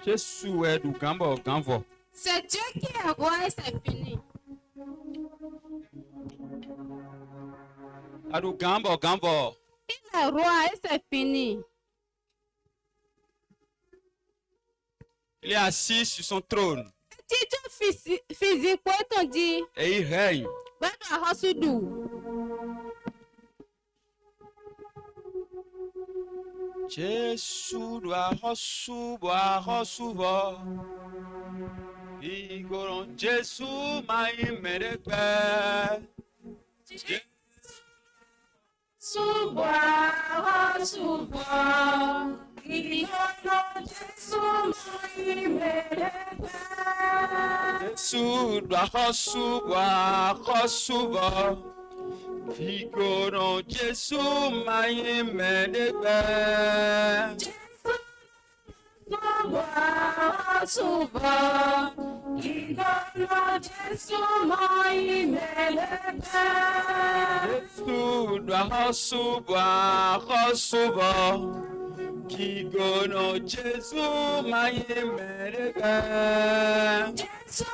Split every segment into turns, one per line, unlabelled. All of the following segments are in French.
Jésus est du gambo gambo.
C'est Dieu qui est roi et c'est fini.
Adu gambo gambo.
Il est roi et c'est fini.
Il est assis sur son trône
Dieu physique, quoi t'en dit?
et il règne.
Baba Hosudou.
Jésus doit recevoir. Igoron Jésus m'a immédiat.
Suba, suba, Igoron Jésus m'a immédiat.
Jésus doit recevoir. Igoron Jésus m'a immédiat.
Suba, Igoron Jésus m'a immédiat.
Jésus doit recevoir. Igoron Jésus m'a immédiat.
Suba,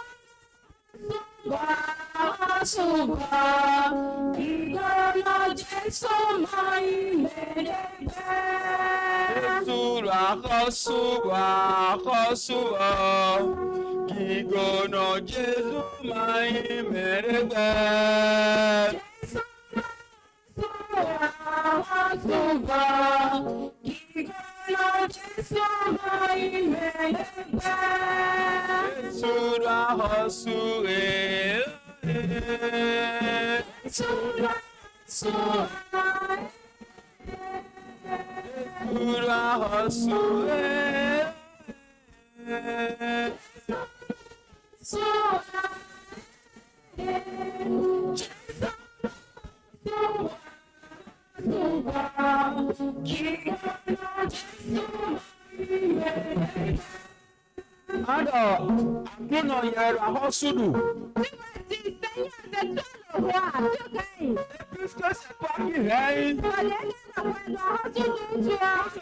Igoron Jésus m'a immédiat.
Jésus doit recevoir. Igoron Jésus m'a immédiat.
Suba, Igoron Jésus m'a immédiat.
Jésus doit recevoir. Alors, nous avons soudou. Puisque c'est toi qui règnes,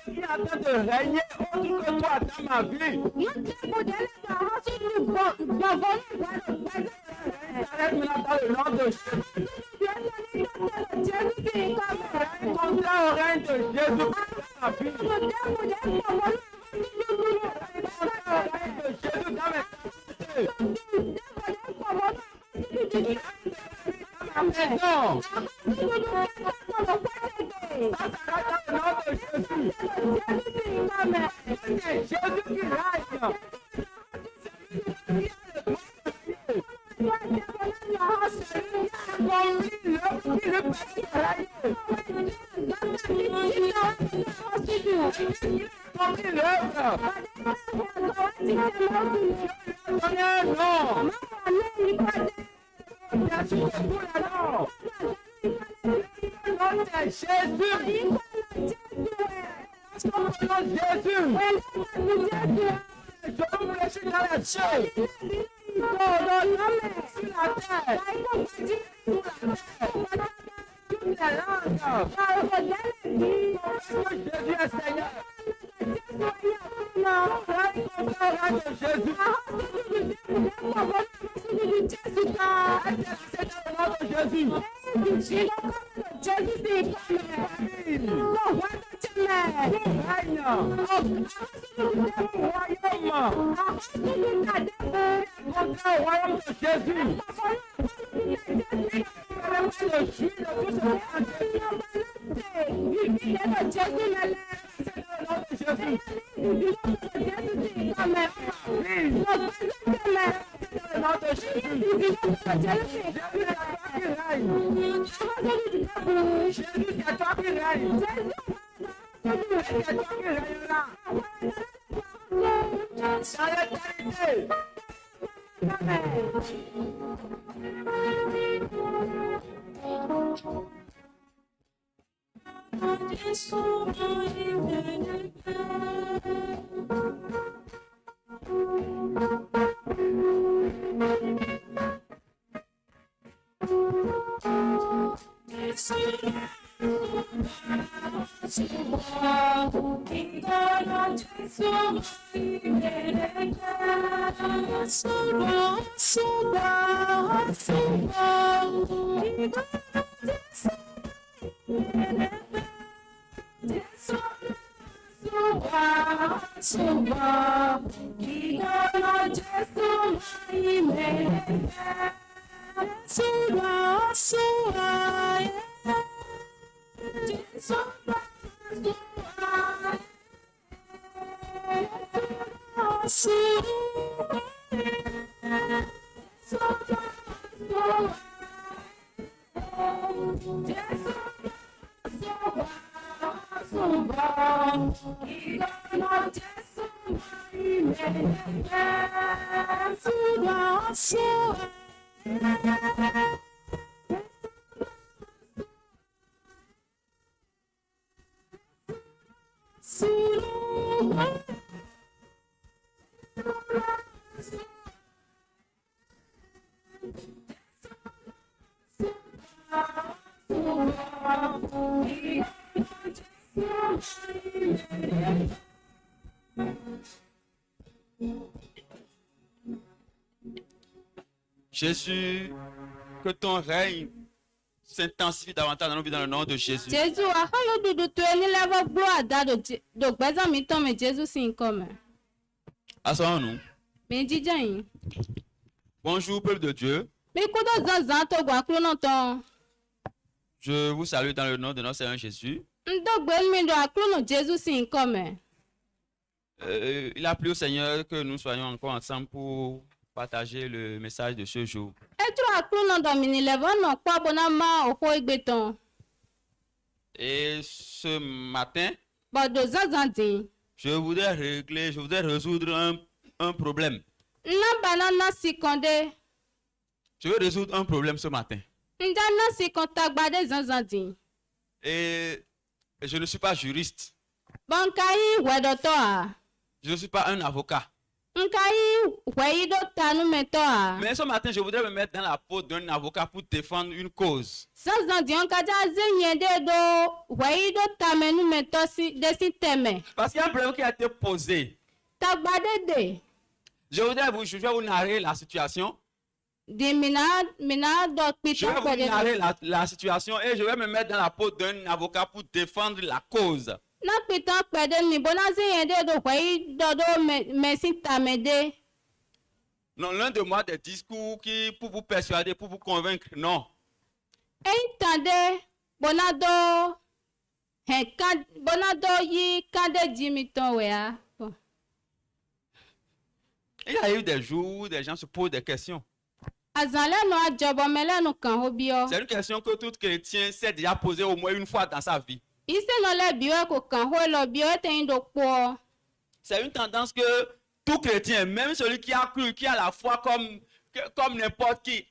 qui attend de régner autre que toi dans ma vie. Arrête maintenant dans le nom de Jésus. Contraire au règne de Jésus dans ma vie. Non. Jésus qui règne.
Jésus, que ton règne s'intensifie davantage dans nos vies dans le nom de Jésus.
Jésus a halo dudu to eni level blow ada do gbeza mi ton me Jésus sin come.
Asseyons-nous.
Me jijan yin.
Bonjour, peuple de Dieu.
Mi kudo zanzan to gwa klo no ton.
Je vous salue dans le nom de notre Seigneur Jésus.
Ndo gbe mi do aklo no Jésus sin come.
Il a plu au Seigneur que nous soyons encore ensemble pour partager le message de ce jour.
Etro aklo no do mi ni level no po bona ma o ko egbe ton.
Et ce matin,
Bo do zanzan din.
je voudrais résoudre un problème.
Na banana si konde.
Je veux résoudre un problème ce matin.
Nda na si konta gbade zanzan din.
Et je ne suis pas juriste.
Bon kai wedo to a.
Je ne suis pas un avocat.
Nkai weyi do tanu me to a.
Mais ce matin, je voudrais me mettre dans la peau d'un avocat pour défendre une cause.
Zanzan din on ka ja zenyende do weyi do tamenu me to si de si teme.
Parce qu'il y a un problème qui a été posé.
Ta gbade de.
Je vais vous narrer la situation.
Di mina do
Je
pito
vais vous
kwede.
narrer la situation et je vais me mettre dans la peau d'un avocat pour défendre la cause.
Na pito kwede mi bona zenyende do weyi do me si tamede.
Non, l'un de moi des discours qui pour vous persuader, pour vous convaincre, non.
Entende bona do bona do yi kande jimi ton we a.
Il y a eu des jours où des gens se posent des questions.
Azanle no ajobo mele no kan hobio.
C'est une question que tout chrétien s'est déjà posée au moins une fois dans sa vie.
Ise no le biwe ko kan ho lo biwe ten do po.
C'est une tendance que tout chrétien, même celui qui a cru, qui a la foi comme n'importe qui,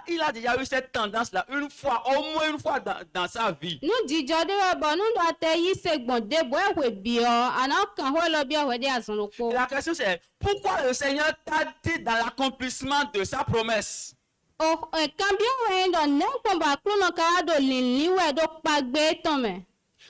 il a déjà eu cette tendance-là une fois, au moins une fois dans sa vie.
Nu jijo de we bo nu do te yi se gbon de bo e we bio ana kan ho lo bio we de azun lo po.
Et la question c'est, pourquoi le Seigneur t'a dit dans l'accomplissement de sa promesse?
O kan bi we ndo ne ko ba kru no ka do linli we do pagbe ton me.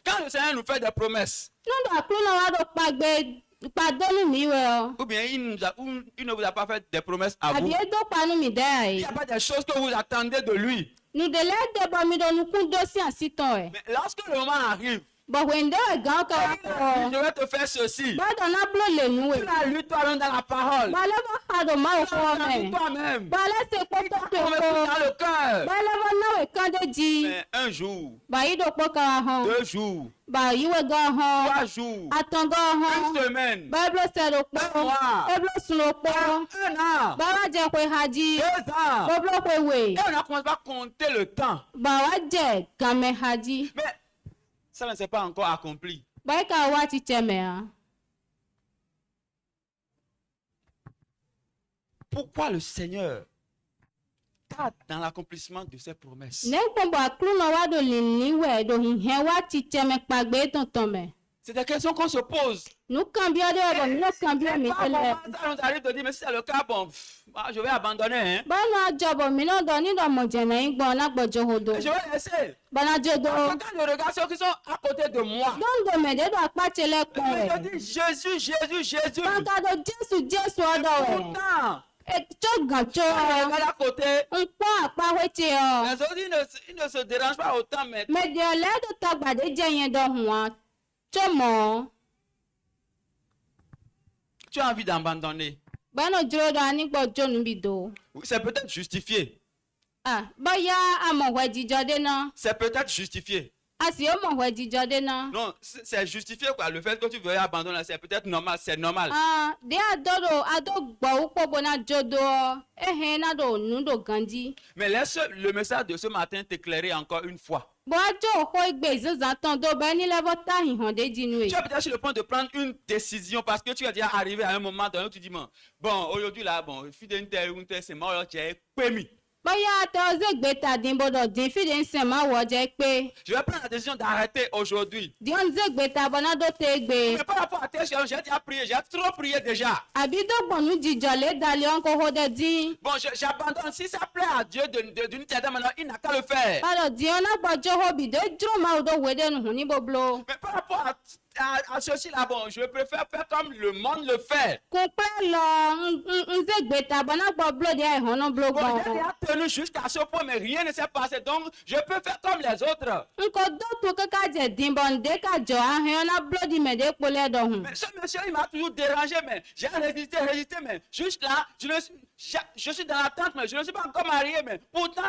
Quand le Seigneur nous fait des promesses,
Nu do kru no wa do pagbe padonu mi we o.
ou bien il ne vous a pas fait des promesses à vous,
Abi do panu mi
il
dai.
n'y a pas des choses que vous attendez de lui.
Nu de le de bo mi do nu kun do si asiton e.
Mais lorsque le moment arrive,
Bo we ndo e gan ka wa
je
ko.
vais te faire ceci.
Bo do na blo le nu we.
Tu l'as lu toi-même dans la parole.
Ba le bo ha do ma o
Tu
ko
l'as lu
me.
toi-même.
Ba le se ko to
Tu l'as mis
ko.
dans le cœur.
Ba le bo na we kan de ji.
Mais un jour,
Ba yi do po ka wa hon.
2 jours,
Ba yi we gan hon.
3 jours,
Atan gan hon.
1 semaine,
Ba blo se do po.
Un mois.
E blo sun lo po.
1 an,
Ba wa je kwe haji.
2 ans.
Bo blo kwe we.
Et on a commencé à compter le temps.
Ba wa je game haji.
Mais ça ne s'est pas encore accompli.
Ba yi ka wa ti cheme a.
Pourquoi le Seigneur tarde dans l'accomplissement de ses promesses?
Ne ko bo aklu no wa do linli we do hihen wa ti cheme pagbe ton ton me.
C'est des questions qu'on se pose.
Nu cambio de bo, nu cambio
C'est
mi
pas
tele.
bon, ça nous arrive de dire, mais si c'est le cas, bon, je vais abandonner. Hein.
Bana jobo mi no do ni do mo jena igbo na gbojo hodo.
Je vais laisser.
Bana jodo.
Quand je regarde ceux qui sont à côté de moi,
Don do me de do apatele pon
je
re.
dis Jésus, Jésus, Jésus.
Bana do Jesu odo we.
Pourtant,
E to gan cho.
quand je regarde à côté,
Npo apa wete o.
les autres, ils ne se dérangent pas autant, mais
Me de le do tagbade je yen do huan. Chomo.
tu as envie d'abandonner.
Bana juro do ani gbojo nu bi do.
Oui, c'est peut-être justifié.
Ah, bóyá àmọ̀ wẹ̀ jíjọ dé náà.
C'est peut-être justifié.
A sì ó mọ̀ wẹ̀ jíjọ dé náà.
Non, c'est justifié quoi. Le fait que tu veuilles abandonner, c'est peut-être normal, c'est normal.
Ah, dé àdó gbọ̀ wúpọ̀ bó náà jodo ọ. Ehe náà do nu do ganji.
Mais laisse le message de ce matin t'éclairer encore une fois.
Bó a jó òkó igbe ìzínzà tán tó bẹ́ẹ̀ ní lẹ́bọ̀ tá ìhàn dé jinú
Tu
ẹ̀.
es peut-être sur le point de prendre une décision parce que tu es déjà arrivé à un moment donné où tu dis, bon, aujourd'hui là, bon, fille d'une telle ou une telle, c'est mort, tu es pémi.
Bóyá àtẹ ọzọ ìgbé ta dín bọ́dọ̀ dín fìdí ń sìn máa wọ̀ jẹ́ pé.
Je vais prendre la décision d'arrêter aujourd'hui.
Díọ̀n zé gbé ta bọ́ náà dó tẹ́ gbé.
Mais par rapport à tes choses, j'ai déjà prié, j'ai trop prié déjà.
Àbí dọ́gbọ̀nú jíjọ lé dalẹ̀ ọ̀nkọ́ hó dẹ́ dín.
Bon, j'abandonne. Si ça plaît à Dieu d'une certaine manière, il n'a qu'à le faire.
Bọ́dọ̀ díọ̀n náà gbọ́jọ́ hóbì dé dúró máa dó wé dénú hùn ní bóblo.
Mais par rapport à ceci là, bon, je préfère faire comme le monde le fait.
Kò pẹ́ lọ ń zé gbé ta bọ́ náà gbọ́ blóde àìhàn náà bló
Bon,
gbọ́n.
j'ai déjà tenu jusqu'à ce point, mais rien ne s'est passé. Donc, je peux faire comme les autres.
Nkò dótú kíkà jẹ̀ dín bọ̀ ǹdé kàjọ àhàn náà blóde mẹ̀dé polẹ̀ dọ̀hùn.
Mais ce monsieur, il m'a toujours dérangé, mais j'ai résisté, mais juste là, je suis dans l'attente, mais je ne suis pas encore marié, mais pourtant,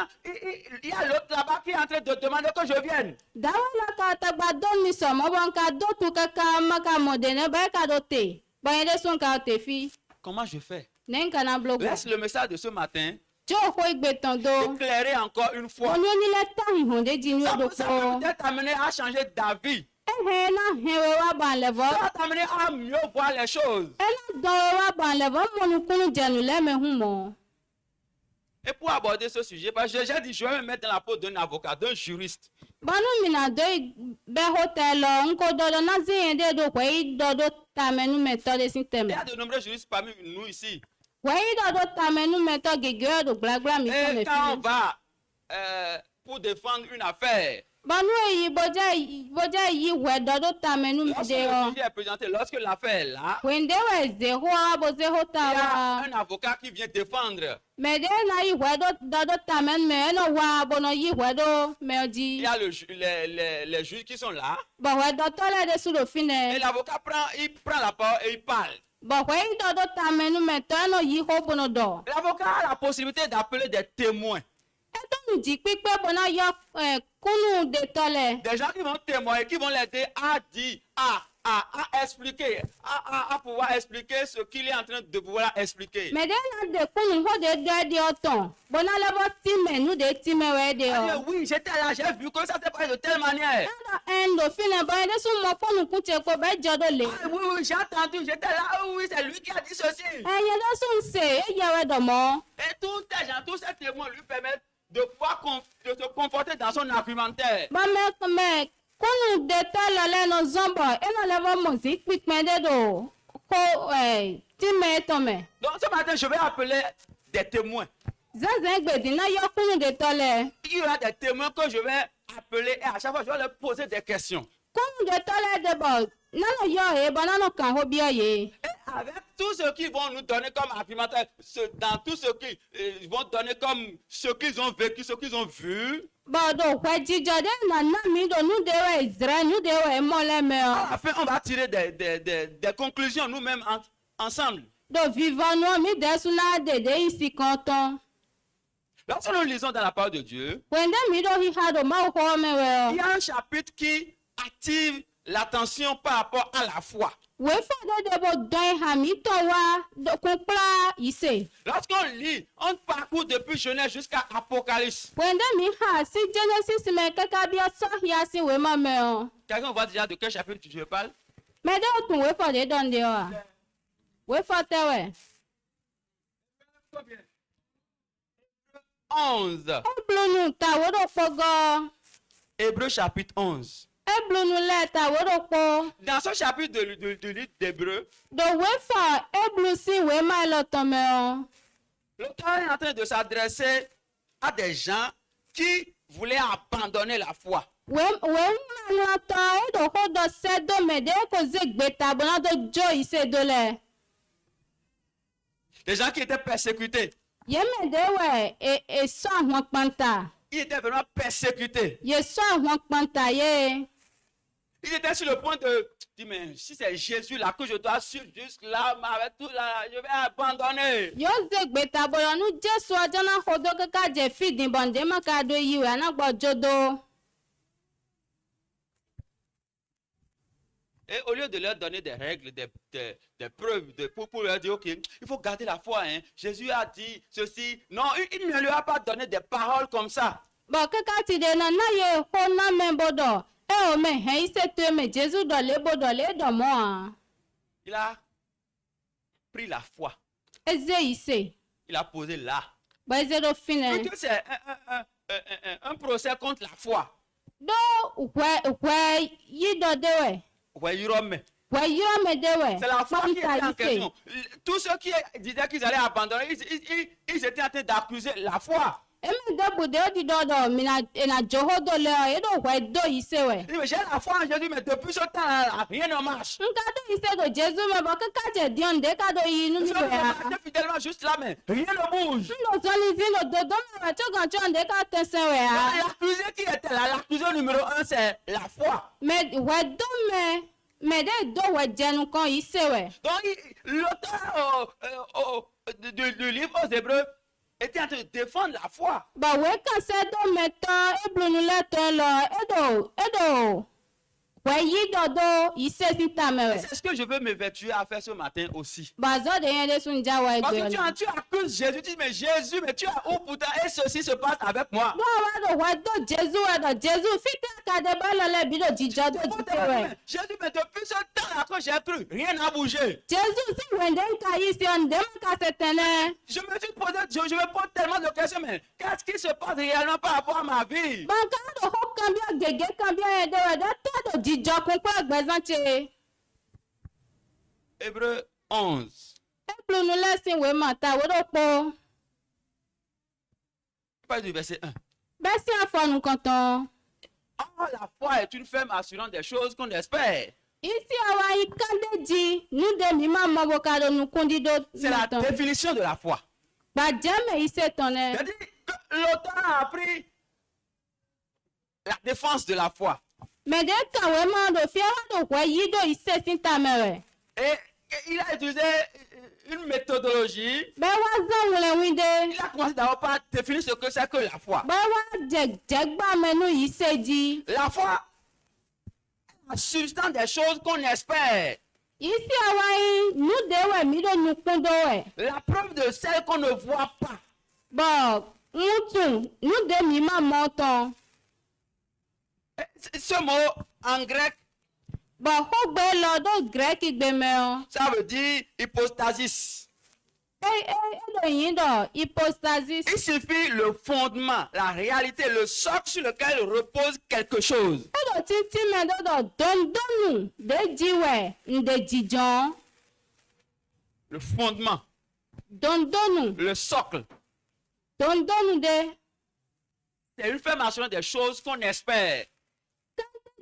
il y a l'autre là-bas qui est en train de demander que je vienne.
Dáwọ́ la ka tagba dóni sọ̀mọ́ bọ́ nka dótú kíkà maka mọ̀dé náà bẹ́ẹ̀ ka dó tè. Bọ̀yìn dé sún ka tè fi.
Comment je fais?
Ní nka náà bló gbọ́.
Laisse le message de ce matin
Jó òkó igbe tán dó.
éclairer encore une fois.
Wọ́n ní onílẹ̀ tá ìhàn dé jinú
Ça
odò
peut
pọ̀.
peut-être amener à changer d'avis.
Ẹ̀hẹ̀ náà hẹ̀wẹ̀ wá bàn lẹ̀vọ́.
Ça va t'amener à mieux voir les choses.
Ẹ náà dọ̀wẹ̀ wá bàn lẹ̀vọ́ mọ̀nùkúnú jẹ̀nu lẹ́mẹ̀hún mọ̀.
Et pour aborder ce sujet, parce que j'ai dit, je vais me mettre dans la peau d'un avocat, d'un juriste.
Bọ́nú mi nà dó bẹ́ hótẹ́ lọ ńkó dọ́dọ̀ náà sí yẹn dé dó wẹ́yí dọ́dọ̀ tàmẹ́nu mẹ́tọ́ dé sí
Il y
tẹ̀mẹ́.
a de nombreux juristes parmi nous ici.
Wẹ́yí dọ́dọ̀ tàmẹ́nu mẹ́tọ́ gègé ọ̀dọ̀ gbàgbà mi fún mi
Et quand on
fi.
va pour défendre une affaire,
Bọ́nú èyí bọ́jà yìí wẹ̀ dọ́dọ̀ tàmẹ́nu
lorsque
mẹ́dẹ́
le
ọ.
sujet est présenté, lorsque l'affaire est là,
Wèndé wẹ̀ zè hó abọ́sẹ̀ hó
il
ta
y a
wa.
un avocat qui vient défendre.
Mẹ́dẹ́ náà yìí wẹ̀ dọ́dọ̀ tàmẹ́nu mẹ́ ẹ̀ náà wá abọ́nà yìí wẹ̀ dọ́ mẹ́ ọ
Il
jí.
y a les juges qui sont là.
Bọ̀ wẹ̀ dọ́tọ́ lẹ́ dé sùdò fi
Et
nẹ.
l'avocat prend la parole et il parle.
Bọ̀ wẹ́yí dọ́dọ̀ tàmẹ́nu mẹ́tọ́ ẹ̀ náà yìí hó bọ́nà dọ̀.
L'avocat a la possibilité d'appeler des témoins.
Ẹtọ́nù jí pípé bọ́nà yọ kúnnù de tọ́lẹ̀.
Des gens qui vont témoigner, qui vont l'aider à dire, à expliquer, à pouvoir expliquer ce qu'il est en train de pouvoir expliquer.
Mẹ̀dẹ́ náà de kúnnù hó de dọ́ ẹdí ọ̀tàn. Bọ́nà lẹ́bọ̀ tímẹ̀ nù de tímẹ̀ wẹ̀ ẹdí
Ah,
ọ.
oui, j'étais là, j'ai vu que ça s'est passé de telle manière.
Ẹ̀dọ̀ ẹ̀ńdò fínẹ̀ bọ́ ẹdí sún mọ fóònù kún tẹ kó bẹ́ẹ̀ jọ dó lè.
Ah, oui, j'ai entendu, j'étais là, ah, oui, c'est lui qui a dit ceci.
Ẹ̀yẹ dọ́ sún sè é yẹ wẹ̀ dọ̀ mọ́.
Et tous ces gens, tous ces témoins lui permettent de pouvoir de se conforter dans son argumentaire.
Bọ́mẹ́kùnmẹ́ kúnnù de tọ́lẹ̀ lẹ́nu zọ́mbọ̀ ẹ̀ náà lẹ́bọ̀ mọ̀ sí pípẹ́ dé dò kó tímẹ̀ tọ̀mẹ̀.
Donc ce matin, je vais appeler des témoins.
Zẹ́zẹ́ gbèdì náà yọ kúnnù de tọ́lẹ̀.
Il y aura des témoins que je vais appeler et à chaque fois, je vais leur poser des questions.
Kúnnù de tọ́lẹ̀ de bọ̀ nánà yọ ẹ̀ bọ̀ nánà kàn hó bí ọ̀yẹ́.
Et avec tout ce qu'ils vont nous donner comme argumentaire, dans tout ce qu'ils vont donner comme ce qu'ils ont vécu, ce qu'ils ont vu,
Bọ̀dọ̀ wẹ̀ jíjọ dé nàná mi dò nù de wẹ̀ ìzrẹ́ nù de wẹ̀ mọ́lẹ́mẹ́ ọ.
à la fin, on va tirer des conclusions nous-mêmes ensemble.
Dò vivant nù mi dẹ́sùn náà dèdè ìsì kan tán.
Lorsque nous lisons dans la parole de Dieu,
Wẹ̀ndẹ́ mi dò híhá dò má hó mẹ́wẹ́
il y
ọ.
a un chapitre qui attire l'attention par rapport à la foi.
Wẹ̀ fọ́dọ̀ de bò dán ìhà mi tọ̀ wá dòkun kpla ìsè.
Lorsqu'on lit, on parcourt depuis Genèse jusqu'à Apocalypse.
Wẹ̀ndẹ́ mi hà sí Genesis mẹ́ kẹ́kẹ́ bí ọsọ hìá sí wẹ̀ má mẹ́ ọ.
Quelqu'un voit déjà de quel chapitre je parle?
Mẹ́dẹ́ òtún wẹ̀ fọ́dọ̀ dán de ọ. Wẹ̀ fọ́ tẹ́wẹ̀.
11.
Ó blónú ta wọ́dọ̀ pọ̀gọ́.
Hébreux chapitre 11.
eblunu le ta wodo kpo.
Dans ce chapitre du livre d'Hébreux,
Do wefa eblu si we ma lo tome o.
l'auteur est en train de s'adresser à des gens qui voulaient abandonner la foi.
We ma to e do ko do se do me de ko zegbe ta bona do jo ise do le.
Des gens qui étaient persécutés.
Ye me de we e so ahon panta.
Ils étaient vraiment persécutés.
Ye so ahon panta ye.
Ils étaient sur le point de dire, mais si c'est Jésus là que je dois suivre jusque là, mais avec tout là, je vais abandonner.
Yo zegbe ta bona nu Jesu ajo na ko do ke ka je feeding bonde ma ka do yi we na gbo jodo.
Et au lieu de leur donner des règles, des preuves, pour leur dire, ok, il faut garder la foi, hein. Jésus a dit ceci. Non, il ne leur a pas donné des paroles comme ça.
Bo ke ka ti de na ye ho na me bodo. E o me he ise to me Jesu do le bodo le do mo a.
Il a pris la foi.
Eze ise.
Il a posé là.
Ba eze do fine.
Parce que c'est un procès contre la foi.
Do we yi do de we.
Ouais, Yurome.
We yi me de we.
C'est la foi qui était en
Fanta ise.
question. Tous ceux qui disaient qu'ils allaient abandonner, ils étaient en train d'accuser la foi.
E me do bude o di do do mi na joho do le o e do we do ise we.
Ils disent, mais j'ai la foi en Jésus, mais depuis ce temps, rien ne marche.
Nka do ise do Jesu me bo ke ka je dion de ka do yi nu
Je
ni we
vais
a.
marcher fidèlement juste là, mais rien ne bouge.
Ndo so li zi do do me cho gan cho de ka tese we a.
L'accusé qui était là, l'accusé numéro 1, c'est la foi.
Me we do me de do we jenu kan ise we.
Donc, l'auteur du livre aux Hébreux était en train de défendre la foi.
Ba we kan se do me tan eblunu le tan lo edo we yi do ise si ta me
Et
we.
c'est ce que je veux m'évertuer à faire ce matin aussi.
Ba zo de yen de sun ja we
Parce
do.
que tu accuses Jésus, tu dis, mais Jésus, mais tu as où pourtant, et ceci se passe avec moi.
Do wa do we do Jesu fi ka de ba lo le bi do jijo do
Faut te
jite we.
dire, Jésus, mais depuis ce temps-là que j'ai cru, rien n'a bougé.
Jesu si we de ka yi si on de ma ka se tene.
Je me suis posé, je me pose tellement de questions, mais qu'est-ce qui se passe réellement par rapport à ma vie?
Ba ka do ho kan bi gege kan bi yen de we do to do jijo kun pa gbezan che.
Hébreux 11.
Eblunu le sin we ma ta we do po.
Pas du verset 1.
Be si afonu kan tan.
Oh, la foi est une ferme assurance des choses qu'on espère.
Isi awa yi kande ji nu de mi ma mo bo ka do nu kundi do
C'est la
tan.
définition de la foi.
Ba jeme ise tone.
C'est-à-dire que l'auteur a appris la défense de la foi.
Me de ka we ma do fi awa do we yi do ise sin ta me we.
Et il a utilisé une méthodologie.
Be wa zan wule wi de.
Il a commencé d'abord par définir ce que c'est que la foi.
Be wa jegba me nu ise ji.
La foi est la substance des choses qu'on espère.
Isi awa yi nu de we mi do nu kundo we.
La preuve de celle qu'on ne voit pas.
Bo mutu nu de mi ma mo tan.
Et ce mot en grec,
Bo ho gbe lo do grek gbe me o.
ça veut dire hypostasis.
Do yin do hypostasis.
Il suffit le fondement, la réalité, le socle sur lequel repose quelque chose.
Do titi me do dondonu de jiwe nde jijon.
Le fondement,
Dondonu
le socle.
dondonu de
C'est une ferme assurance des choses qu'on espère.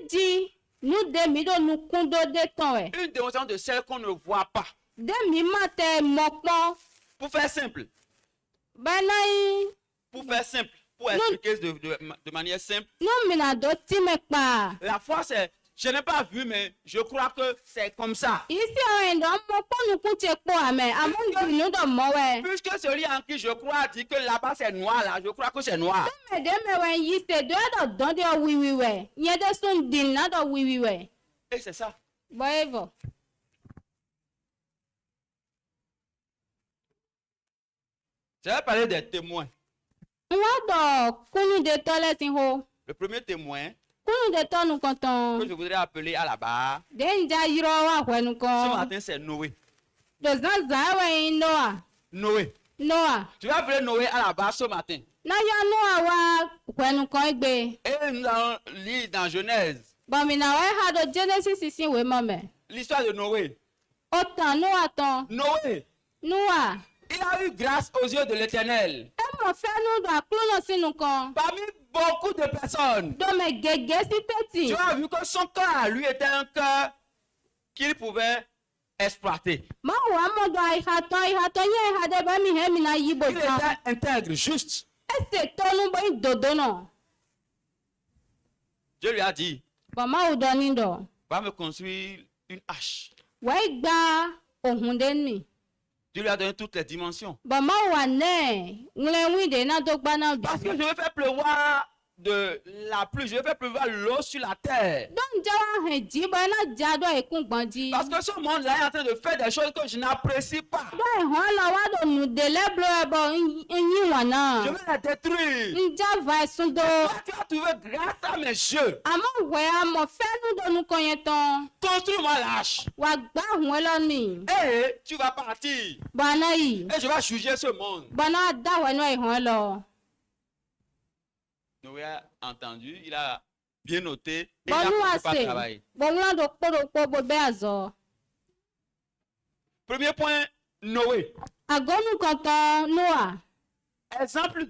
ji nu de mi do nu kundo de tan we.
Une démonstration de celle qu'on ne voit pas.
De mi ma te mo pon.
Pour faire simple,
Ba na yi
pour expliquer de manière simple,
nu mi na do ti me pa.
la foi c'est, je n'ai pas vu, mais je crois que c'est comme ça.
Isi o ndo mo pon nu kun che po ame amon di nu do mo we.
Puisque celui en qui je crois dit que là-bas c'est noir, là, je crois que c'est noir.
Me de me we yi se do don de wi we. Nye de sun din na do wi we.
Et c'est ça.
Boevo.
Je vais parler des témoins.
Nwa do kunu de to le sin ho.
Le premier témoin
Kunu de to nu kan tan.
que je voudrais appeler à la barre,
De nja yiro wa hwe nu
ce
kan.
matin c'est Noé.
Do zan zan we Noah.
Noé.
Noah.
Je vais appeler Noé à la barre ce matin.
Na ya Noah wa hwe nu kan gbe.
Et nous allons lire dans Genèse.
Bon, mina ouais, ha do Genesis ici, oui, maman.
L'histoire de Noé.
Autant, nous attend.
Noé,
Nous, ah.
il a eu grâce aux yeux de l'Éternel.
Et mon frère, nous doit clone aussi, nous, quand.
Parmi beaucoup de personnes,
Donc, mais gégé, si petit.
tu as vu que son cœur à lui était un cœur qu'il pouvait exploiter.
Ma wa mo do ai hato ye ha de ba mi he mi na yibo
Il
tan.
était intègre, juste.
Ese to nu bo dodo no.
Dieu lui a dit,
Ba ma u do ni do.
va me construire une hache.
Wa gba ohun de ni.
Dieu lui a donné toutes les dimensions.
Ba ma wa ne nle wi de na do gba na do.
Parce que je vais faire pleuvoir de la pluie, je vais faire pleuvoir l'eau sur la terre.
Don jawa he ji ba na ja do e kun gbanji.
Parce que ce monde-là est en train de faire des choses que je n'apprécie pas.
Do e han la wa do nu de le blo e bo yin wa
Je
na.
vais la détruire.
Nja va sun do.
Toi, tu as trouvé grâce à mes yeux.
Ama we amo fe nu do nu kon yen tan.
Construis-moi la hache.
Wa gba hun lo ni.
Et tu vas partir.
Ba na yi.
Et je vais juger ce monde.
Ba na da we no e han lo.
Noé a entendu, il a bien noté et il
Bon,
a
nous
commencé par
assez.
travailler.
Bon, là, donc, pour be azo.
Premier point, Noé.
Agonu kantan Noah.
Exemple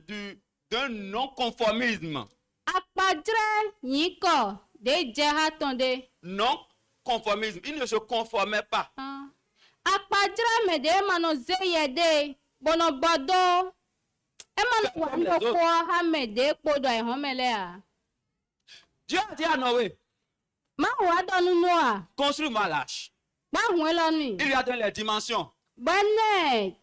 d'un non-conformisme.
Apadre yiko de jeha tonde.
Non-conformisme. Il ne se conformait pas.
Apadre me de mano zeye de bono bodo. Emano wa ndo ko ha me de podo e homele a.
Dieu a dit à Noé,
Ma wa donu Noah.
construis-moi l'arche.
Ba hun lo ni.
Il lui a donné les dimensions.
Bane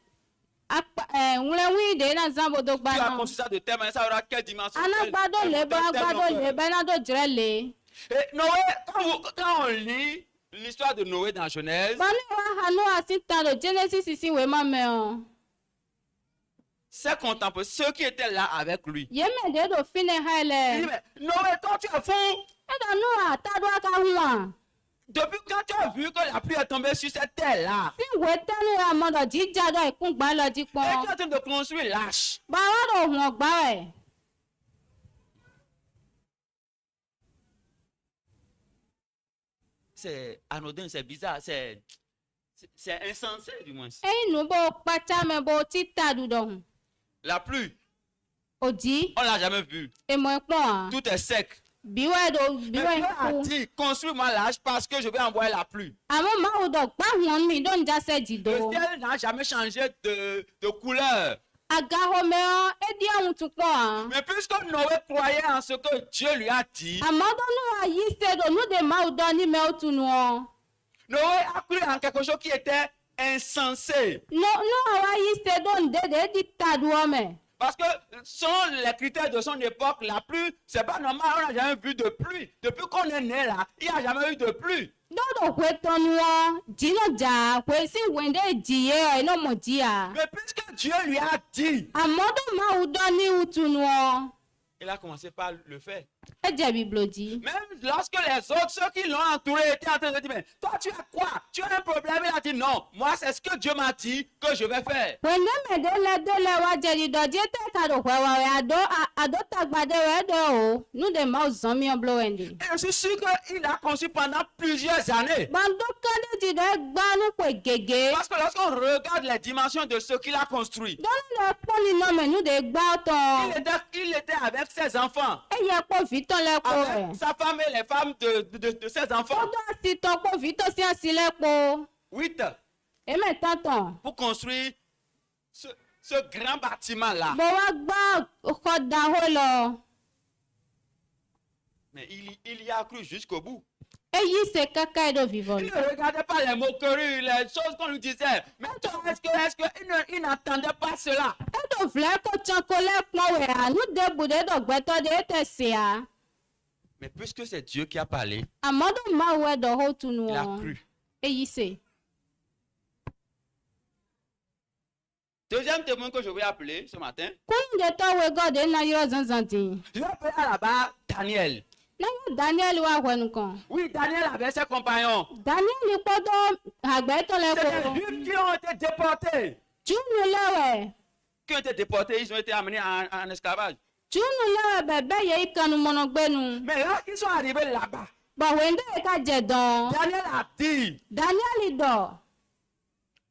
wule wi de na zambo do
Tu as
gba
construit ça de telle manière, ça aura quelle dimension?
anagbado le ba agbado le ba na do jire le.
Et Noé, quand on lit l'histoire de Noé dans Genèse,
Bani wa hanu asita do Genesis isi we ma me o.
ses contemporains, ceux qui étaient là avec lui,
Ye me de do fine
il dit,
haile.
mais Noé, toi tu es fou.
E do nu ata do aka huwa.
Depuis quand tu as vu que la pluie est tombée sur cette terre-là,
Si we tenu ya mo do jija do ikun gba lo ji
et
pon.
tu es en train de construire l'arche,
Ba wa do hun ogba e.
c'est anodin, c'est bizarre, c'est insensé du moins.
E nu bo pacha me bo tita du do hun.
La pluie,
Oji
on l'a jamais vue.
e mo pon.
Tout est sec.
Biwe do
Mais
biwe
Dieu a
ku.
dit, construis-moi l'arche parce que je vais envoyer la pluie.
Amo ma wo do gba hun mi don ja se ji
Le
do.
ciel n'a jamais changé de couleur.
Aga ho me o e di ahun tu pon.
Mais puisque Noé croyait en ce que Dieu lui a dit,
Amado nu ayi se do nu de ma wo do ni me o tu nu o.
Noé a cru en quelque chose qui était insensé.
No ayi se do de di tadu o me.
Parce que selon les critères de son époque, la pluie, c'est pas normal, on n'a jamais vu de pluie. Depuis qu'on est né là, il n'y a jamais eu de pluie.
Dodo kwe tonu o, jino ja, kwe si wende jiye o, ino mo jia.
Mais puisque Dieu lui a dit,
Amodo ma udo ni utunu o.
il a commencé par le faire.
Eje bibloji.
Même lorsque les autres, ceux qui l'ont entouré, étaient en train de dire, mais toi tu as quoi? Tu as un problème? Il a dit, non, moi c'est ce que Dieu m'a dit que je vais faire.
Wende me de le wa jeri do je te ta do kwe wa we ado tagbade we do o. Nu de ma zomi o blo wende.
Et je suis sûr qu'il a conçu pendant plusieurs années.
Bando kade ji de gba nu kwe gege.
Parce que lorsqu'on regarde les dimensions de ce qu'il a construit,
Don le poni no me nu de gba ton.
il était avec ses enfants,
Eye po viton le ko
avec
e.
sa femme et les femmes de ses enfants.
Odo si ton po vito si asile po.
8
E me tantan.
pour construire ce grand bâtiment-là.
Bo wa gba ko da ho lo.
Mais il y a cru jusqu'au bout.
Eyi se kaka edo vivon.
Il ne regardait pas les moqueries, les choses qu'on lui disait. Mais toi, est-ce qu'il n'entendait pas cela?
Edo vle ko chanko le pon we a nu de bude do gbeto de te se a.
Mais puisque c'est Dieu qui a parlé,
Amodo ma we do ho tunu
il a
o.
cru.
Eyi se.
Deuxième témoin que je vais appeler ce matin,
Kun de to we god de na yo zanzanti.
je vais appeler à la barre Daniel.
Na yo Daniel wa hwenu kan.
Oui, Daniel avait ses compagnons.
Daniel ko do agbeto le
C'est des
ko.
Juifs qui ont été déportés.
Junu lewe.
Qui ont été déportés, ils ont été amenés en esclavage.
Junu lewe bebe ye ikanu monogbenu.
Mais là, ils sont arrivés là-bas.
Bon, wende ka jedon.
Daniel a dit,
Daniel do.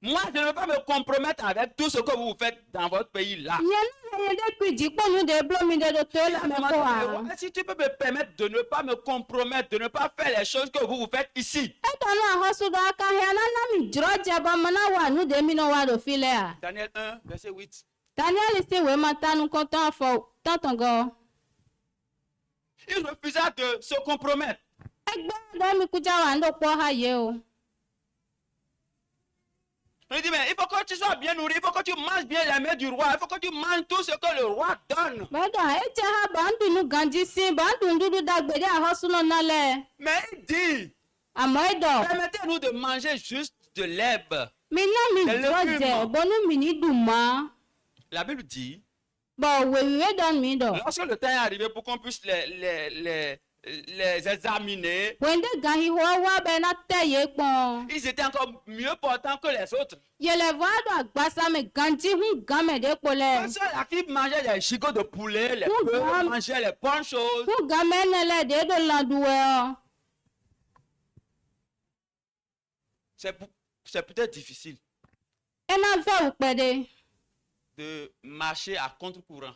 moi je ne veux pas me compromettre avec tout ce que vous faites dans votre pays là.
Yena yende kwiji po nu de blo mi de do to la me ko a.
Mais si tu peux me permettre de ne pas me compromettre, de ne pas faire les choses que vous faites ici.
E to na hosu do aka he na mi jro je ba mana wa nu de mi no wa do file a.
Daniel 1, verset 8.
Daniel se we mata nu ko ton fo tantongo.
Il refusa de se compromettre.
Egbe do mi kuja wa ndo po ha ye o.
Il dit, mais il faut que tu sois bien nourri, il faut que tu manges bien les mets du roi, il faut que tu manges tout ce que le roi donne.
Bado e je ha ba ndu nu ganji sin ba ndu ndudu dagbede a hosu no na le.
Mais il dit,
Amoido.
permettez-nous de manger juste de l'herbe.
Mi na mi
Le
jro
légume.
je bo nu mi ni duma.
La Bible dit,
Bo we don mi do.
lorsque le temps est arrivé pour qu'on puisse les examiner,
Wende gan hi ho wa be na te ye pon.
ils étaient encore mieux portants que les autres.
Ye le vo do agbasa me ganji hu gan me de po le.
Ceux-là qui mangeaient les chicots de poulet, les
Ouh,
bœufs,
grave.
mangeaient les bonnes choses.
Hu gan me ne le de do landuwe o.
C'est peut-être difficile
E na ve u pe de.
de marcher à contre-courant.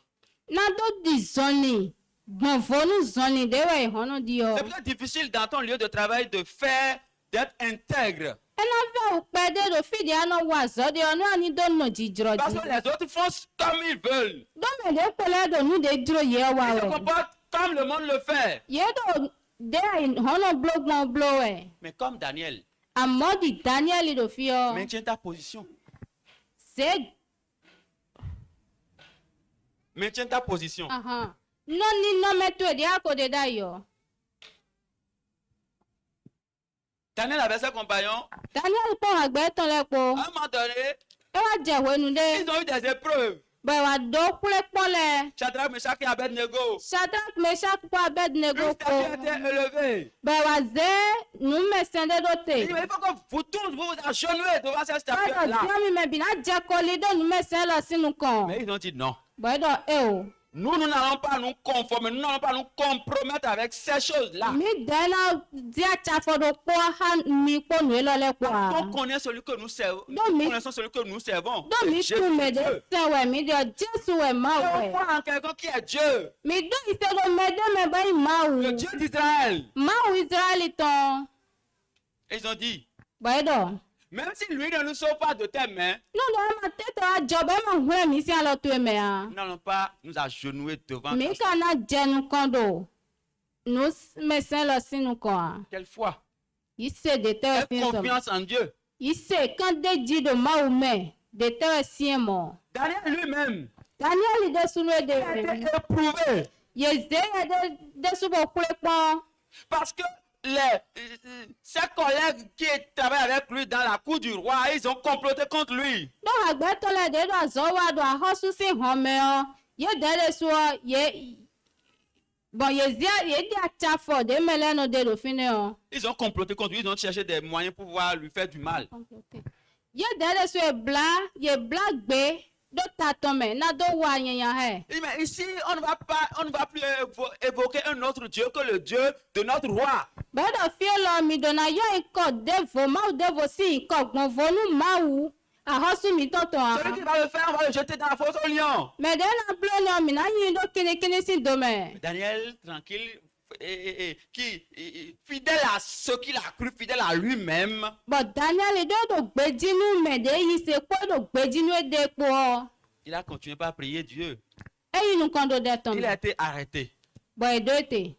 Na do di zoni. Gbon vo nu zoni de we hono di o.
C'est peut-être difficile dans ton lieu de travail de faire, d'être intègre.
E na ve u pe de do fi de ano wa zo de onu ani do no jijro
Parce
di.
que les autres font comme ils veulent.
Do me de po le do nu de jiro ye wa
Ils se
we.
comportent comme le monde le fait.
Ye do de hono blo we.
Mais comme Daniel,
Amodi Daniel do fi o.
maintiens ta position.
Se
Maintiens ta position.
aha. No ni no me tu de akode da yo.
Daniel avait ses compagnons.
Daniel po agbe ton le po.
À un moment donné,
E wa je we nu de.
ils ont eu des épreuves.
Ba wa do kule pole.
Shadrach, Meshach et Abednego.
Shadrach, Meshach po
Une
Abednego po.
statue était élevée.
Ba wa ze nu me sende do
Il dit,
te.
mais il faut que vous tous vous agenouillez devant cette
Ba do
statue-là.
dia mi me bi na je ko li do nu me sen lo sinu kon.
Mais ils ont dit non.
Ba do e o.
Nous n'allons pas nous conformer, nous n'allons pas nous compromettre avec ces choses-là.
Mi de na dia chafo do po ha mi po nu lo le po.
On connaît celui que nous servons.
Non,
Nous
mais-
connaissons celui que nous servons.
Do
C'est
mi
Jésus
tu me
Dieu.
de se we mi de Jesu we ma
Et on
we.
croit en quelqu'un qui est Dieu,
Mi do ise do me de me ba ma
le
wu.
Dieu d'Israël.
Ma wu Israeli ton.
Et ils ont dit,
Ba do.
même si lui ne nous sauve pas de tes mains,
No do ma tete a job e ma hwe mi si alo tu me a.
nous n'allons pas nous agenouiller devant
Mi
toi.
kana jenu kondo. No me sen lo sinu kon a.
Quelle foi.
Ise de te
Quelle
sin so.
confiance en Dieu.
Ise kan de ji do ma wu me. De te sin mo.
Daniel lui-même
Daniel de sunu
a été
de.
éprouvé
Ye ze ye de subo kule pon.
parce que ses collègues qui travaillent avec lui dans la cour du roi, ils ont comploté contre lui.
Do agbe to le de do zo wa do a hosu si home o. Ye de le so ye bon ye zia ye di a chafo de mele no de do fine o.
Ils ont comploté contre lui, ils ont cherché des moyens pour pouvoir lui faire du mal.
Ye de le so ye bla gbe do ta to me na do wa yenya he.
Il dit, mais ici, on ne va plus évoquer un autre Dieu que le Dieu de notre roi.
Be do fie lo mi do na yo iko devo ma devo si iko gbon vonu ma wu. A hosu mi to to
Celui qui
a.
va le faire, on va le jeter dans la fosse au lion.
Me de na blo no mi na yin do kini si do me.
Daniel, tranquille, fidèle à ce qu'il a cru, fidèle à lui-même,
But Daniel do gbejinu me de yi se po do gbejinu de po.
il a continué par prier Dieu.
Eyi nu kondo de to
Il
me.
a été arrêté.
Boy do te.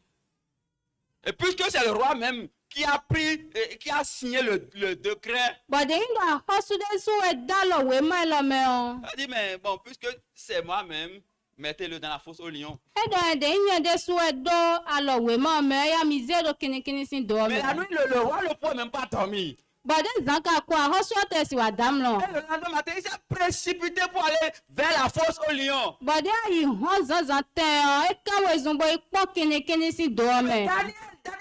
Et puisque c'est le roi même qui a pris, qui a signé le décret,
But de yin do a hosu de su e da lo we ma lo me o.
il a dit, mais bon, puisque c'est moi-même, mettez-le dans la fosse au lion.
E do de yin de su e do a lo we ma me ya mi ze do kini si do
Mais la
me.
nuit, le roi ne pouvait même pas dormir.
But de zanka ko a hosu te si wa dam lo.
Et le lendemain matin, il s'est précipité pour aller vers la fosse au lion.
But de ayi hon zan te o e kan we zun boy po kini si do me.
Daniel, est-ce que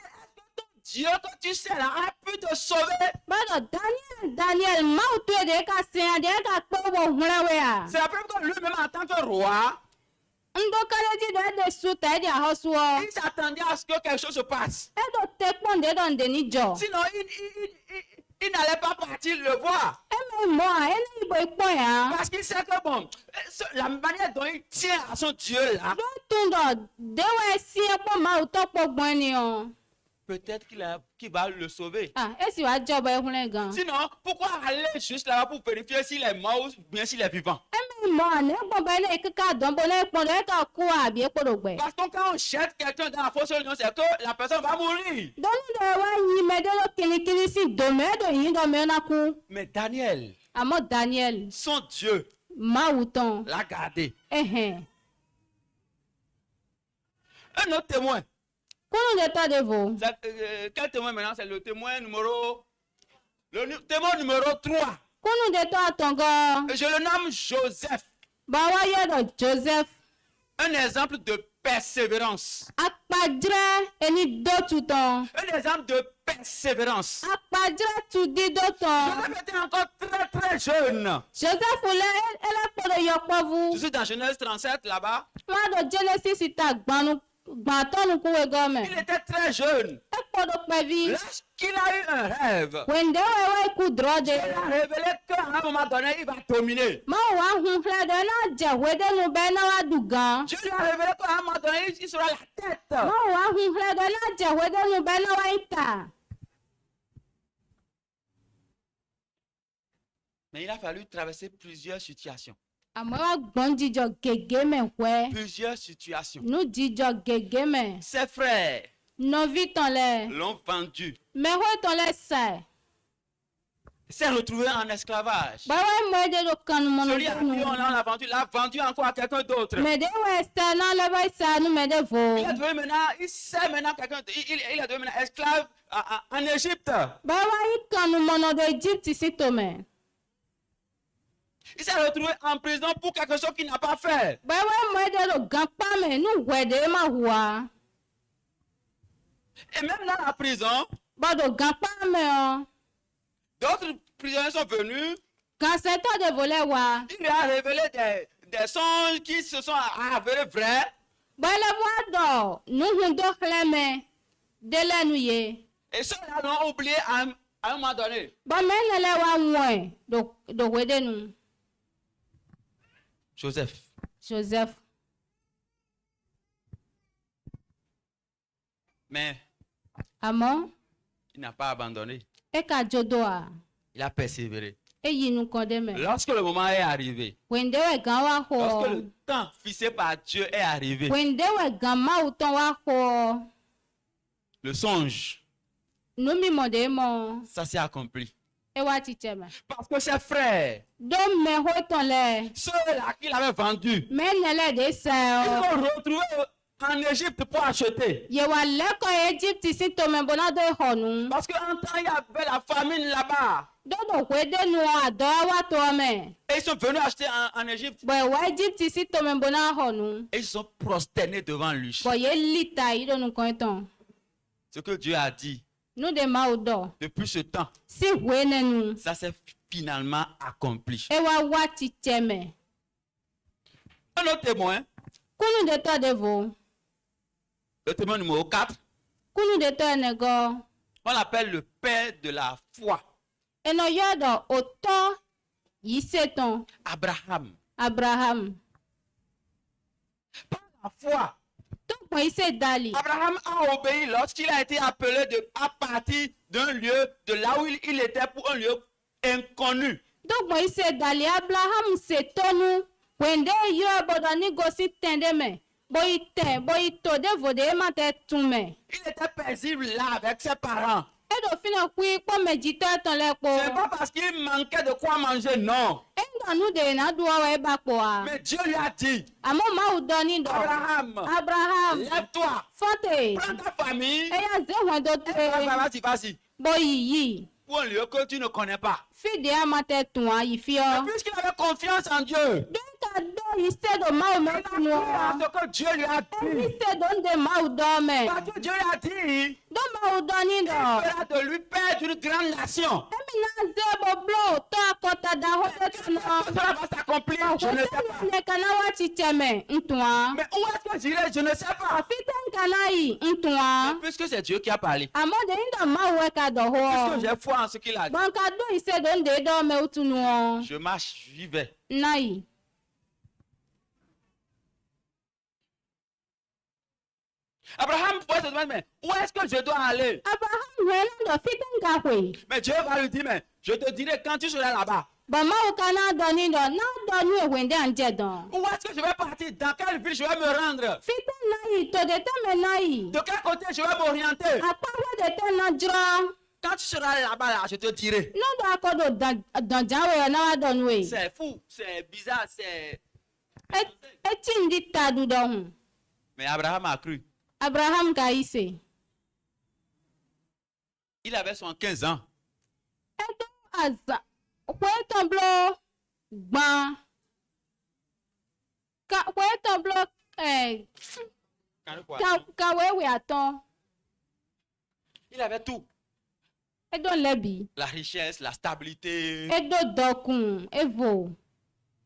ton Dieu que tu sais là a pu te sauver?
But Daniel ma u tu de ka se de ka po wo hura we a.
C'est la preuve que lui-même en tant que roi,
ndokale di do de su ta di ahosu o
Il s'attendait à ce que quelque chose se passe.
e do te pon de do nde ni jo
Sinon, il n'allait pas partir le voir.
e me mo a e ni bo ipo ya
Parce qu'il sait que, bon, la manière dont il tient à son Dieu là,
do tun do de we si e po ma u to po gbon ni o
peut-être qu'il va le sauver.
ah e si wa jo bo e hunle gan
Sinon, pourquoi aller juste là-bas pour vérifier s'il est mort ou bien s'il est vivant?
e me mo a ne gbon be ne kika don bo ne pon de ka ku abi e podo gbe
Parce que quand on jette quelqu'un dans la fosse aux lions, c'est que la personne va mourir.
do ni de wa yi me de lo kini si do me do yin do me na ku
Mais Daniel,
amo Daniel
son Dieu,
ma u ton
l'a gardé.
ehe
Un autre témoin.
kunu de to de vo
Quel témoin maintenant? C'est le témoin numéro... témoin numéro 3.
kunu de to atongo
Je le nomme Joseph.
ba wa ye do Joseph
Un exemple de persévérance.
akpadre eni do tuton
Un exemple de persévérance.
akpadre tu di do ton
Joseph était encore très très jeune.
Joseph le ele podo yo
Je
povu
suis dans Genèse 37 là-bas.
ma do Genesis ta gbanu gbatonu kuwe gome
Il était très jeune.
e podo pevi
Lorsqu'il a eu un rêve,
wende we ku drode
il a révélé qu'à un moment donné, il va dominer.
ma wa hun hre de na je wede nu be na wa dugan
Dieu lui a révélé qu'à un moment donné, il sera la tête.
ma wa hun hre de na je wede nu be na wa ita
Mais il a fallu traverser plusieurs situations.
amo wa gbon jijo gege me kwe
Plusieurs situations.
nu jijo gege me
Ses frères
novi ton le
l'ont vendu.
me ho ton le sa
Il s'est retrouvé en esclavage.
ba wa mo de do kanu mo no
Celui à qui on l'a vendu, l'a vendu encore à quelqu'un d'autre.
me de we sa na le ba sa nu me de vo
Il est devenu maintenant, il sait maintenant quelqu'un, il est devenu maintenant esclave en Égypte.
ba wa i kanu mo no de Egypt si to me
Il s'est retrouvé en prison pour quelque chose qu'il n'a pas fait.
ba wa mo de do gan pa me nu we de ma hua
Et même dans la prison,
ba do gan pa me o
d'autres prisonniers sont venus.
gan se to de vole wa
Il lui a révélé des songes qui se sont avérés vrais.
ba le wa do nu hun do hre me de le nu ye
Et ceux-là l'ont oublié à un moment donné.
ba me ne le wa won do we de nu
Joseph.
Joseph
Mais
amo
il n'a pas abandonné.
e ka jodo a
Il a persévéré.
e yi nu kon de me
Lorsque le moment est arrivé,
wende we gan wa
lorsque
ho
le temps fixé par Dieu est arrivé,
wende we gan ma u ton wa ho
le songe,
nu mi mo de mo
ça s'est accompli.
e wa ti cheme
Parce que ses frères,
do me ho ton le
ceux-là qu'il avait vendus,
me ne le de se
ils
o
l'ont retrouvé en Égypte pour acheter.
ye wa le ko Egypt si to me bona do ho nu
Parce qu'en temps, il y avait la famine là-bas.
do do we de nu ado wa to me
Et ils sont venus acheter en Égypte.
bo wa Egypt si to me bona ho nu
Et ils sont prosternés devant lui.
bo ye lita i do nu kon ton
Ce que Dieu a dit
nu de ma u do
depuis ce temps,
si we ne nu
ça s'est finalement accompli.
e wa ti cheme
Un autre témoin,
kunu de to de vo
le témoin numéro 4,
kunu de to ne go
on l'appelle le père de la foi,
eno yo do oto yi seton
Abraham.
Abraham
Par la foi,
to pon ise dali
Abraham a obéi lorsqu'il a été appelé à partir d'un lieu, de là où il était, pour un lieu inconnu.
to pon ise dali Abraham setonu wende yo bodo ni go si tende me boy to de vo de ma te tume
Il était paisible là avec ses parents.
e do fina kui po mejito ton le po
Ce n'est pas parce qu'il manquait de quoi manger, non.
e ndo nu de na duwa we ba po a
Mais Dieu lui a dit,
amo ma u do ni do
Abraham,
Abraham
lève-toi,
fote
prends ta famille,
e ya ze won do te
vas-y,
boy yi
pour un lieu que tu ne connais pas.
fi de ma te tun a yi fi
Et
o
puisqu'il avait confiance en Dieu,
don ka do ise do mau me
Il a cru
tuno.
à ce que Dieu lui a dit.
Ise do nde mau do me.
Parce que Dieu lui a dit,
Do mau do ni
il
do.
fera de lui père d'une grande nation.
Emi na ze boblo to akota da ho de tuno.
Cela va s'accomplir, je ne sais pas.
Ne kana wa chicheme ntuwa.
Mais où est-ce que j'irai, je ne sais pas.
Afiten kana yi ntuwa.
Puisque c'est Dieu qui a parlé.
Amode ndo mau we ka do ho.
Puisque j'ai foi en ce qu'il a dit.
Banka do ise do nde do me utuno.
Je marche, j'y vais.
Nai.
Abraham pouvait se demander, mais où est-ce que je dois aller?
Abraham wele do fiten ka hwe.
Mais Dieu va lui dire, mais je te dirai quand tu seras là-bas.
Ba mau kana do ni do na do ni wende anje do.
Où est-ce que je vais partir? Dans quelle ville je vais me rendre?
Fiten nai to de te me nai.
De quel côté je vais m'orienter?
Apa we de te na jro.
Quand tu seras là-bas, là, je te dirai.
No do akodo dan jawe na wa do nwe.
C'est fou, c'est bizarre, c'est...
Eti ndi tadu do hu.
Mais Abraham a cru.
Abraham ka ise.
Il avait 75 ans.
Edo aza. Kwe tomblo gban. Kwe tomblo ka wewe aton.
Il avait tout.
Edo lebi.
La richesse, la stabilité.
Edo dokun. Evo.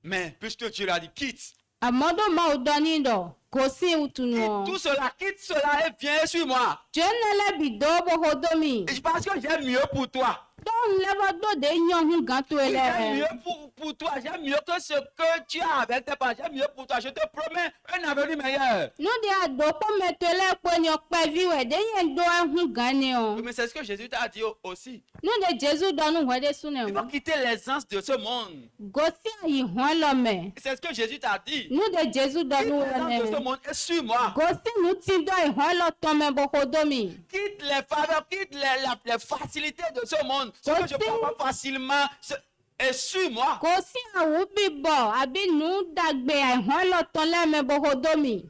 Mais puisque Dieu lui a dit, quitte.
Amodo ma udoni do. Kosi utuno.
Tout cela, quitte cela et viens sur moi.
Jene lebi do bo hodomi.
Et je pense que j'ai mieux pour toi.
Don levo do de nyon hu ganto
J'ai
ele.
mieux pour toi. J'ai mieux que ce que tu as avec tes parents. J'ai mieux pour toi. Je te promets un avenir meilleur.
No de ado po metele pe nyo pe viwe de yen do hu gane o.
Oui, mais c'est ce que Jésus t'a dit aussi.
No de Jesu do nu wede sune
Il faut
o.
quitter l'aisance de ce monde.
Gosi ayi hon lo me.
C'est ce que Jésus t'a dit.
No de Jesu do
Quitte
nu
l'aisance de ce
wede.
monde et suis-moi.
Gosi nu ti do ayi hon lo ton me bo hodomi.
Quitte les faveurs, quitte les facilités de ce monde. Ce que je peux avoir facilement. Et suis-moi.
Gosi awu bibo abi nu dagbe ayi hon lo ton le me bo hodomi.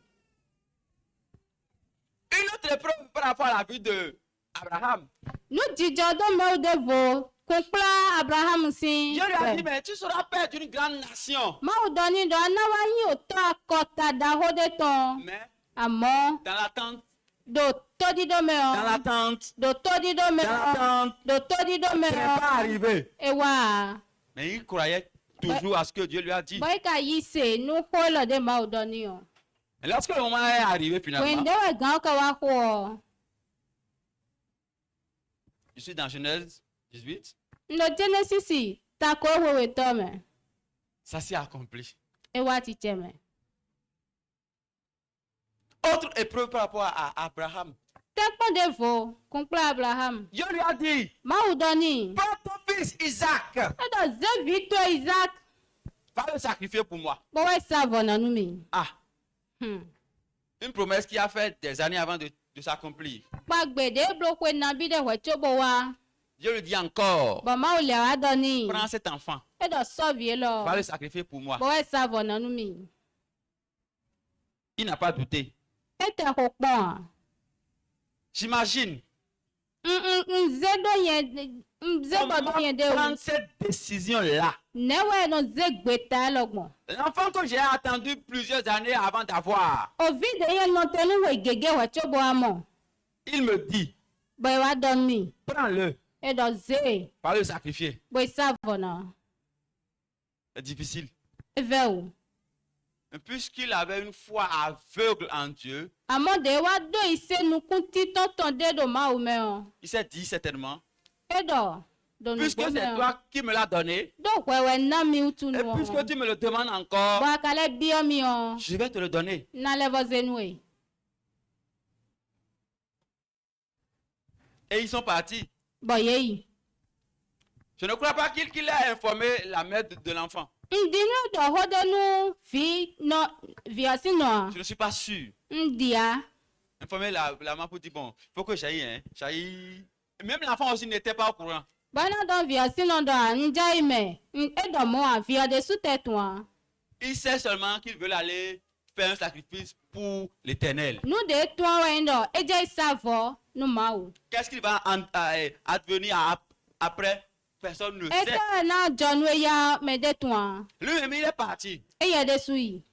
Une autre épreuve par rapport à la vie de Abraham.
Nu jijo do me o de vo. Kumpla Abraham si.
Dieu lui a dit, mais tu seras père d'une grande nation.
Ma udoni do anawa yi o to akota da hode ton.
Mais
Amo
dans l'attente,
do todi do me
dans
o.
l'attente,
Do todi do me
dans
o.
l'attente,
Do todi do me
ce n'est pas
o.
arrivé.
Ewa.
Mais il croyait toujours à ce que Dieu lui a dit.
Boy ka yi se nu holo de ma udoni o.
Et lorsque le moment est arrivé finalement,
Wende we gan ka wa ho.
je suis dans Genèse 18,
No Genesis ta ko wewe to me.
ça s'est accompli.
Ewa ti cheme.
Autre épreuve par rapport à Abraham.
Tekpo de vo kumpla Abraham.
Dieu lui a dit,
Ma udoni.
prends ton fils Isaac,
Edo ze vito Isaac.
va le sacrifier pour moi.
Bo we savo na nu mi.
Ah,
Hmm.
une promesse qu'il a faite des années avant de s'accomplir.
Gbagbe de blo kwe na bi de we chobo wa.
Dieu lui dit encore,
Bo ma ule wa doni.
prends cet enfant,
Edo so vie lo.
va le sacrifier pour moi.
Bo we savo na nu mi.
Il n'a pas douté.
Ete ho pon.
J'imagine,
Nze do yen nze bo do yen de o.
prendre cette décision-là.
Newe no ze gbeta logbon.
L'enfant que j'ai attendu plusieurs années avant d'avoir,
O vi de yen no tenu we gege we chobo amo.
il me dit,
Bo wa don mi.
prends-le,
Edo ze
va le sacrifier.
bo savo na.
C'est difficile.
Eve o.
Mais puisqu'il avait une foi aveugle en Dieu,
Amo de wa do ise nu kunti tonton de do ma o me o.
il s'est dit certainement,
Edo do nu
puisque
go
c'est
me o.
toi qui me l'as donné,
Do wewe na mi utu
et
nu.
puisque tu me le demandes encore,
Bo akale bio mi o.
je vais te le donner.
Na levo zenwe.
Et ils sont partis.
Bo yeyi.
Je ne crois pas qu'il ait informé la mère de l'enfant.
Ndinu do hodenu vi no vi asino.
Je ne suis pas sûr.
Ndia.
Informer la maman pour dire, bon, il faut que j'aille, hein. J'aille. Même l'enfant aussi n'était pas au courant.
Bana don vi asino do njai me. Edo mo a vi de sute toi.
Il sait seulement qu'ils veulent aller faire un sacrifice pour l'Éternel.
Nu de toi wendo eje savo nu mau.
Qu'est-ce qu'il va advenir après? personne ne
E
sait.
ka na John we ya me de tuan.
Lui-même, il est parti.
E ye de sui.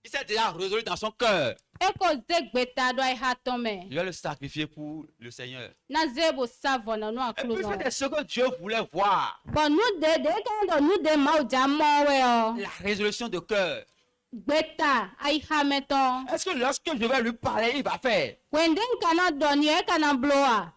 Il s'est déjà résolu dans son cœur.
E ko ze gbeta do ai ha ton me.
Il va le sacrifier pour le Seigneur.
Na ze bo savo na no
Et
akulu
puis,
no.
c'est ce que Dieu voulait voir.
Bon nous de ka do nous de ma o ja mo we o.
La résolution de cœur.
Gbeta ai ha me ton.
Est-ce que lorsque je vais lui parler, il va faire?
Wende kana doni e kana bloa.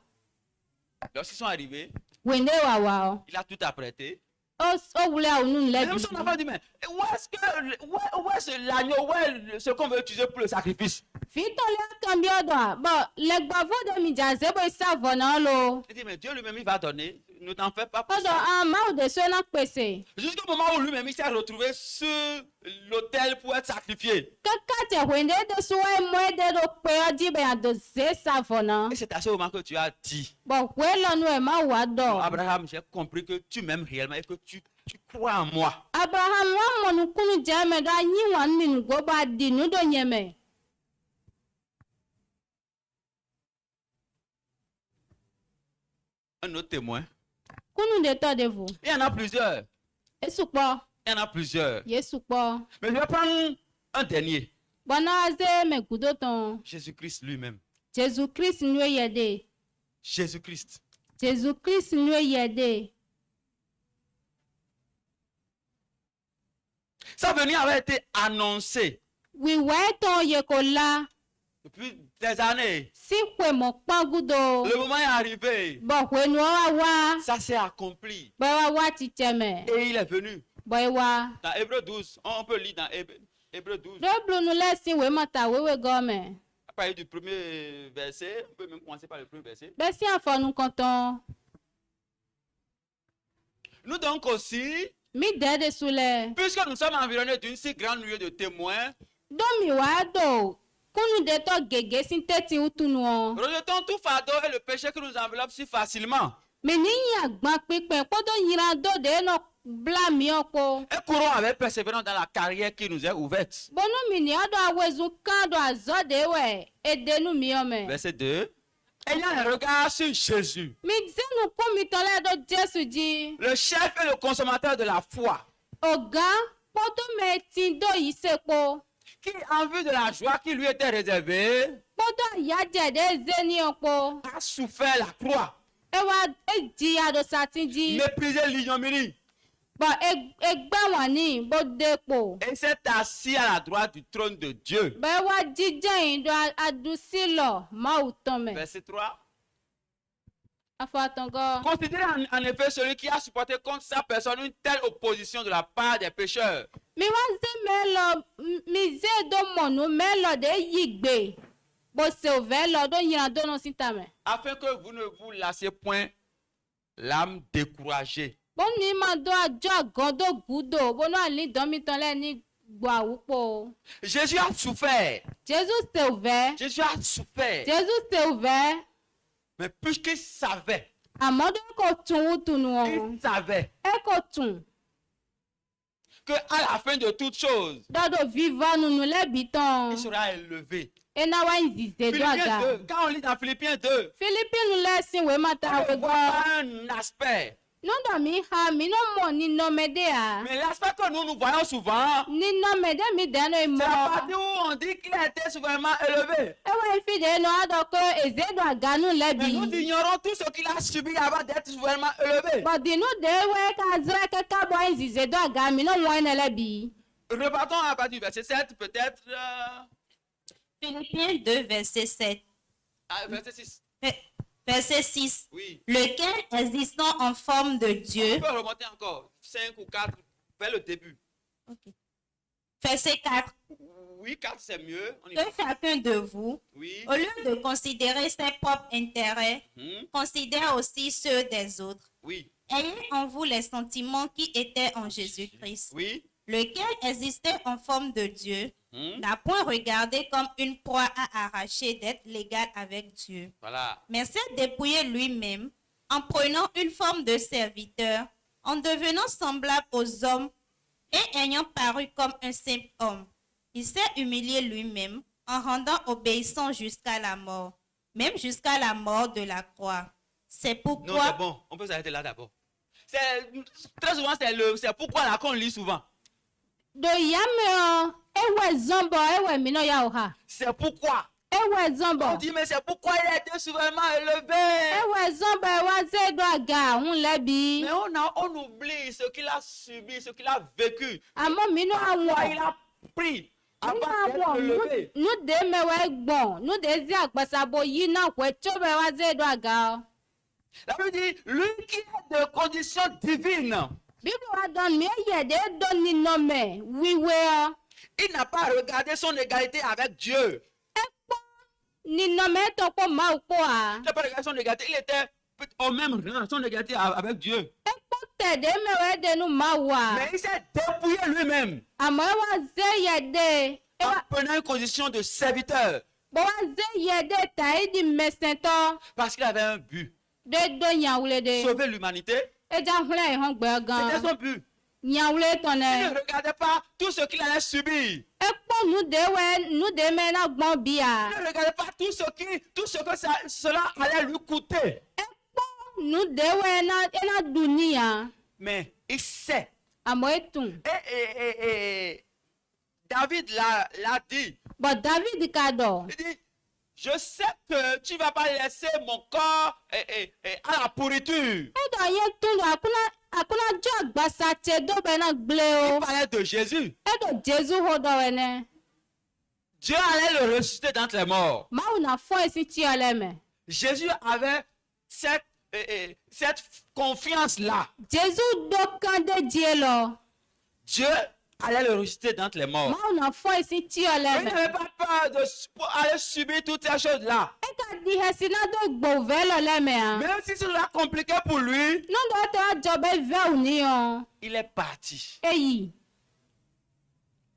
Lorsqu'ils sont arrivés,
Wende wa wa o.
il a tout apprêté.
O wule a unu
Et
le
même son enfant dit, mais où est-ce l'agneau, où est ce qu'on veut utiliser pour le sacrifice?
Fito le cambio do. Bon le gbavo de mi ja ze bo savo na lo.
Il dit, mais Dieu lui-même, il va donner. Ne t'en fais pas pour
Odo
ça.
ma o de so na pese.
Jusqu'au moment où lui-même, il s'est retrouvé sur l'autel pour être sacrifié.
Kaka te wende de so e mo de do pe o di be a do ze savo na.
Et c'est à ce moment que tu as dit,
Bon we lo nu e ma wa do.
Abraham, j'ai compris que tu m'aimes réellement et que tu crois en moi.
Abraham wa mo nu kunu je me da yin wa ni nu go ba di nu do nyeme.
Un autre témoin.
Kunu de to de vous.
Il y en a plusieurs.
Esu po.
Il y en a plusieurs.
Yesu po.
Mais je vais prendre un dernier.
Bona ze me gudo ton.
Jésus-Christ lui-même.
Jésus Christ nu e yede.
Jésus-Christ.
Jésus Christ nu e yede.
Sa venue avait été annoncée
Wi wa ton ye ko la.
depuis des années.
Si kwe mo pon gudo.
Le moment est arrivé.
Bo kwe nu wa wa.
Ça s'est accompli.
Bo wa ti cheme.
Et il est venu.
Bo wa.
Dans Hébreu 12, on peut lire dans Hébreu 12,
Do blu nu le si we mata we gome.
à partir du premier verset, on peut même commencer par le premier verset.
Be si afo nu konton.
Nous donc aussi,
Mi de de sule.
puisque nous sommes environnés d'une si grande nuée de témoins,
Do mi wa do. Kunu de to gege sin teti utunu o.
rejetons tout fardeau et le péché qui nous enveloppe si facilement.
Mi ni yan gbon pipen ko do yiran do de no bla mi opo.
Et courons avec persévérance dans la carrière qui nous est ouverte.
Bonu mi ni ado awezu kan do azode we. Edenu mi ome.
Verset 2. Ayant un regard sur Jésus,
Mi zenu ko mi tole do Jesu ji.
le chef et le consommateur de la foi,
Oga, poto me tindo yisepo.
qui, en vue de la joie qui lui était réservée,
Poto ya jede zeni opo.
a souffert la croix,
Ewa eji ado satinji.
méprisé l'ignominie,
Bo egba wani bo depo.
et s'est assis à la droite du trône de Dieu.
Bo ewa jijen do adusilo ma utome.
Verset 3.
Afatongo.
Considérez en effet celui qui a supporté contre sa personne une telle opposition de la part des pécheurs,
Mi wa ze melo mi ze do monu melo de yigbe. Bo se ovelo do yiran do no sintame.
afin que vous ne vous lassiez point l'âme découragée.
Bon mi ma do ajo agodo gudo. Bo no ali don mi ton le ni gbo awupo.
Jésus a souffert.
Jesus se ouvert.
Jésus a souffert.
Jesus se ouvert.
Mais puisqu'il savait,
Amodo ko tun utunu o.
il savait
E ko tun.
que à la fin de toutes choses,
Dodo vivant nous nous les bitons.
il sera élevé.
Et na wa nzise do
Philippiens
aga.
2, quand on lit dans Philippiens 2,
Philippines nous les sin we mata
on
we
voit
go.
un aspect.
Non do mi ha mi no mo ni no me de a.
Mais l'aspect que nous voyons souvent,
Ni no me de mi de no
c'est
mo.
la partie où on dit qu'il a été souverainement élevé.
E wa fi de no ado ko eze do aga nu le
Mais nous
bi.
ignorons tout ce qu'il a subi avant d'être souverainement élevé.
But di nu de we ka zra ke ka bo nzise do aga mi no mo ene le bi.
Repartons à partir du verset 7, peut-être.
Philippiens 2, verset 7.
Verset 6.
Verset 6.
Oui.
Lequel, existant en forme de Dieu,
On peut remonter encore 5 ou 4 vers le début.
verset 4,
Oui, 4 c'est mieux. On y
que
va.
chacun de vous,
Oui.
au lieu de considérer ses propres intérêts, considère aussi ceux des autres.
Oui.
Ayez en vous les sentiments qui étaient en Jésus-Christ,
Oui.
lequel existait en forme de Dieu, n'a point regardé comme une proie à arracher d'être légal avec Dieu,
Voilà.
mais s'est dépouillé lui-même en prenant une forme de serviteur, en devenant semblable aux hommes et ayant paru comme un simple homme. Il s'est humilié lui-même en rendant obéissant jusqu'à la mort, même jusqu'à la mort de la croix. C'est
Non,
pourquoi...
c'est bon. On peut s'arrêter là d'abord. très souvent, c'est pourquoi là qu'on lit souvent.
Do yame o ewe zombo ewe mino ya oha.
C'est pourquoi.
Ewe
On
zombo.
dit, mais c'est pourquoi il a été souvent élevé.
Ewe zombo ewa zedo aga hun lebi.
Mais on oublie ce qu'il a subi, ce qu'il a vécu.
Amo mino
Pourquoi il
awo.
a pris avant
Mino
d'être
awo.
élevé.
Nu de mewe gbon. Nu de zi agbasabo yi na kwe chobe ewa zedo aga.
La Bible dit, lui qui est de condition divine,
Bible wa don mi ye de don ni nome wiwe o.
il n'a pas regardé son égalité avec Dieu.
Ekpo ni nome to ko ma ko a.
Il n'a pas regardé son égalité, il était au même rang, son égalité avec Dieu.
Ekpo te de mewe de nu ma wa.
Mais il s'est dépouillé lui-même
Amo ewa ze ye de.
en
Ewa
prenant une condition de serviteur
bo wa ze ye de ta idi mesento.
parce qu'il avait un but.
De do nyawule de.
Sauver l'humanité,
Eja hule hon gbe
c'était
gan.
son but.
Nyawule
Il
tone.
ne regardait pas tout ce qu'il allait subir.
Ekpo nu de me na gbon
Il
bia.
ne regardait pas tout ce que cela allait lui coûter.
Ekpo nu de we na dunia.
Mais il sait.
Amo etun.
Et David l'a dit.
But David kado.
Il dit, je sais que tu ne vas pas laisser mon corps à la pourriture.
Edo ye tun akuna jo agbasa che do be na gble
Il
o.
parlait de Jésus.
Edo Jesu hodo wene.
Dieu allait le ressusciter d'entre les morts.
Ma una fo esi ti oleme.
Jésus avait cette confiance-là.
Jesu do kan de dielo.
Dieu allait le ressusciter d'entre les morts.
Ma una fo esi ti
Il
oleme.
n'avait pas peur pour aller subir toutes ces choses-là.
Eka di hesi na do gbo velo leme a.
Même si cela compliqué pour lui,
Non do te jobe ve uni o.
il est parti.
Eyi